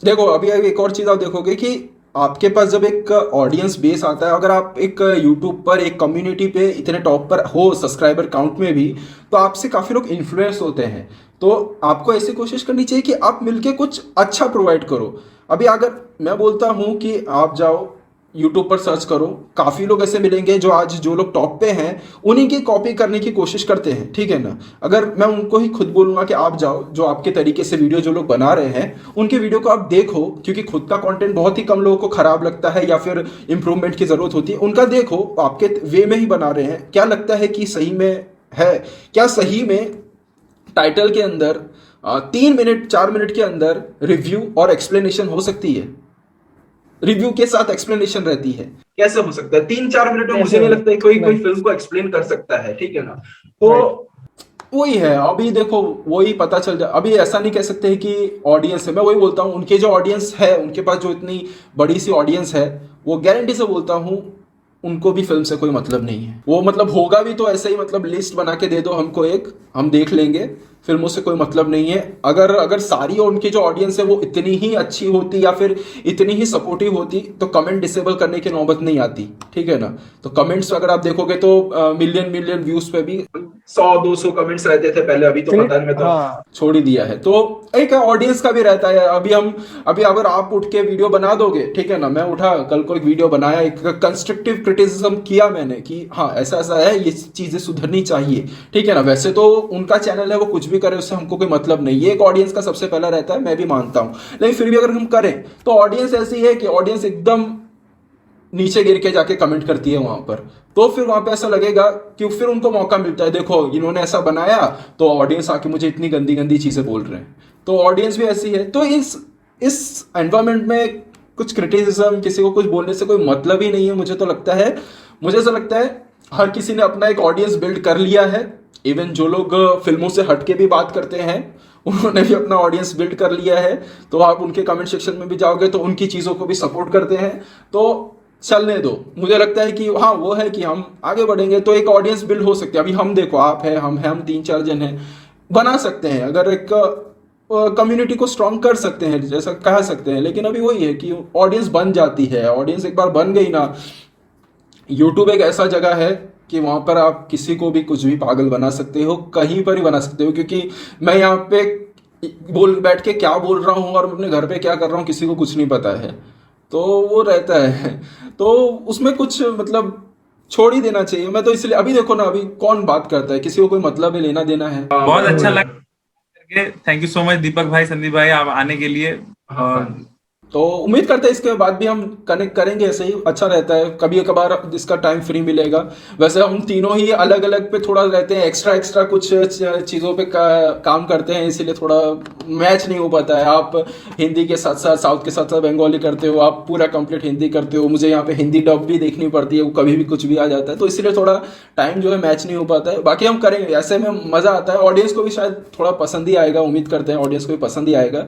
देखो, अभी अभी एक और चीज़ आप देखोगे कि आपके पास जब एक ऑडियंस बेस आता है, अगर आप एक यूट्यूब पर एक कम्युनिटी पे इतने टॉप पर हो सब्सक्राइबर काउंट में भी, तो आपसे काफ़ी लोग इन्फ्लुएंस होते हैं। तो आपको ऐसी कोशिश करनी चाहिए कि आप मिलके कुछ अच्छा प्रोवाइड करो। अभी अगर मैं बोलता हूँ कि आप जाओ यूट्यूब पर सर्च करो, काफ़ी लोग ऐसे मिलेंगे जो आज जो लोग टॉप पे हैं उन्हीं की कॉपी करने की कोशिश करते हैं, ठीक है ना। अगर मैं उनको ही खुद बोलूँगा कि आप जाओ, जो आपके तरीके से वीडियो जो लोग बना रहे हैं उनके वीडियो को आप देखो, क्योंकि खुद का कंटेंट बहुत ही कम लोगों को ख़राब लगता है या फिर इंप्रूवमेंट की ज़रूरत होती है। उनका देखो, आपके वे में ही बना रहे हैं, क्या लगता है कि सही में है, क्या सही में टाइटल के अंदर 3 मिनट 4 मिनट के अंदर रिव्यू और एक्सप्लेनेशन हो सकती है, रिव्यू के साथ एक्सप्लेनेशन रहती है, कैसे हो सकता है 3-4 मिनट में? मुझे कैसे नहीं होगा? लगता है कोई कोई नहीं, फिल्म को एक्सप्लेन कर सकता है, ठीक है ना। तो राइट। वही है, अभी देखो वही पता चल जाए। अभी ऐसा नहीं कह सकते हैं कि ऑडियंस है, मैं वही बोलता हूँ उनके जो ऑडियंस है, उनके पास जो इतनी बड़ी सी ऑडियंस है, वो गारंटी से बोलता हूँ उनको भी फिल्म से कोई मतलब नहीं है। वो मतलब होगा भी तो ऐसे ही, मतलब लिस्ट बना के दे दो हमको एक, हम देख लेंगे, फिल्मों से कोई मतलब नहीं है। अगर अगर सारी उनकी जो ऑडियंस है वो इतनी ही अच्छी होती या फिर इतनी ही सपोर्टिव होती तो कमेंट डिसेबल करने की नौबत नहीं आती, ठीक है ना। तो कमेंट्स अगर आप देखोगे तो मिलियन मिलियन व्यूज पे भी 100-200 कमेंट्स रहते थे पहले, अभी तो चलिए, पता नहीं, मैं तो हाँ। छोड़ ही दिया है। तो एक ऑडियंस का भी रहता है। अभी अगर आप उठ के वीडियो बना दोगे, ठीक है ना, मैं उठा कल को एक वीडियो बनाया, एक कंस्ट्रक्टिव क्रिटिसिज्म किया मैंने कि हाँ ऐसा ऐसा है, ये चीजें सुधरनी चाहिए, ठीक है ना। वैसे तो उनका चैनल है, वो कुछ भी करे उससे हमको कोई मतलब नहीं, ये एक ऑडियंस का सबसे पहला रहता है, मैं भी मानता हूं। लेकिन फिर भी अगर हम करें तो ऑडियंस ऐसी है कि ऑडियंस एकदम नीचे गिर के जाके कमेंट करती है वहां पर, तो फिर वहां पे ऐसा लगेगा कि फिर उनको मौका मिलता है, देखो इन्होंने ऐसा बनाया तो ऑडियंस आके मुझे इतनी गंदी गंदी चीजें बोल रहे हैं। तो ऑडियंस भी ऐसी है। तो इस एनवायरमेंट में कुछ क्रिटिसिज्म, किसी को कुछ बोलने से कोई मतलब ही नहीं है, मुझे तो लगता है। मुझे ऐसा लगता है हर किसी ने अपना एक ऑडियंस बिल्ड कर लिया है। इवन जो लोग फिल्मों से हटके भी बात करते हैं, उन्होंने भी अपना ऑडियंस बिल्ड कर लिया है। तो आप उनके कमेंट सेक्शन में भी जाओगे तो उनकी चीज़ों को भी सपोर्ट करते हैं। तो चलने दो, मुझे लगता है कि हाँ वो है कि हम आगे बढ़ेंगे तो एक ऑडियंस बिल्ड हो सकती है। अभी हम देखो, आप है, हम हैं, हम 3-4 जन हैं, बना सकते हैं, अगर एक कम्युनिटी को स्ट्रॉन्ग कर सकते हैं, जैसा कह सकते हैं। लेकिन अभी वही है कि ऑडियंस बन जाती है, ऑडियंस एक बार बन गई ना, यूट्यूब एक ऐसा जगह है कि वहां पर आप किसी को भी कुछ भी पागल बना सकते हो, कहीं पर ही बना सकते हो। क्योंकि मैं यहाँ पे बैठ के क्या बोल रहा हूँ और अपने घर पे क्या कर रहा हूँ किसी को कुछ नहीं पता है, तो वो रहता है। तो उसमें कुछ मतलब छोड़ ही देना चाहिए। मैं तो इसलिए अभी देखो ना, अभी कौन बात करता है, किसी को कोई मतलब है, लेना देना है। बहुत अच्छा लगा करके। थैंक यू सो मच दीपक भाई, संदीप भाई, आप आने के लिए। और तो उम्मीद करते हैं इसके बाद भी हम कनेक्ट करेंगे, ऐसे ही अच्छा रहता है, कभी कभार इसका टाइम फ्री मिलेगा। वैसे हम तीनों ही अलग अलग पे थोड़ा रहते हैं, एक्स्ट्रा एक्स्ट्रा कुछ चीज़ों पे काम करते हैं, इसीलिए थोड़ा मैच नहीं हो पाता है। आप हिंदी के साथ साथ साउथ के साथ साथ बंगाली करते हो, आप पूरा कंप्लीट हिंदी करते हो, मुझे यहाँ पे हिंदी डब भी देखनी पड़ती है, वो कभी भी कुछ भी आ जाता है, तो इसलिए थोड़ा टाइम जो है मैच नहीं हो पाता है। बाकी हम करेंगे, ऐसे में मज़ा आता है, ऑडियंस को भी शायद थोड़ा पसंद ही आएगा, उम्मीद करते हैं ऑडियंस को भी पसंद ही आएगा।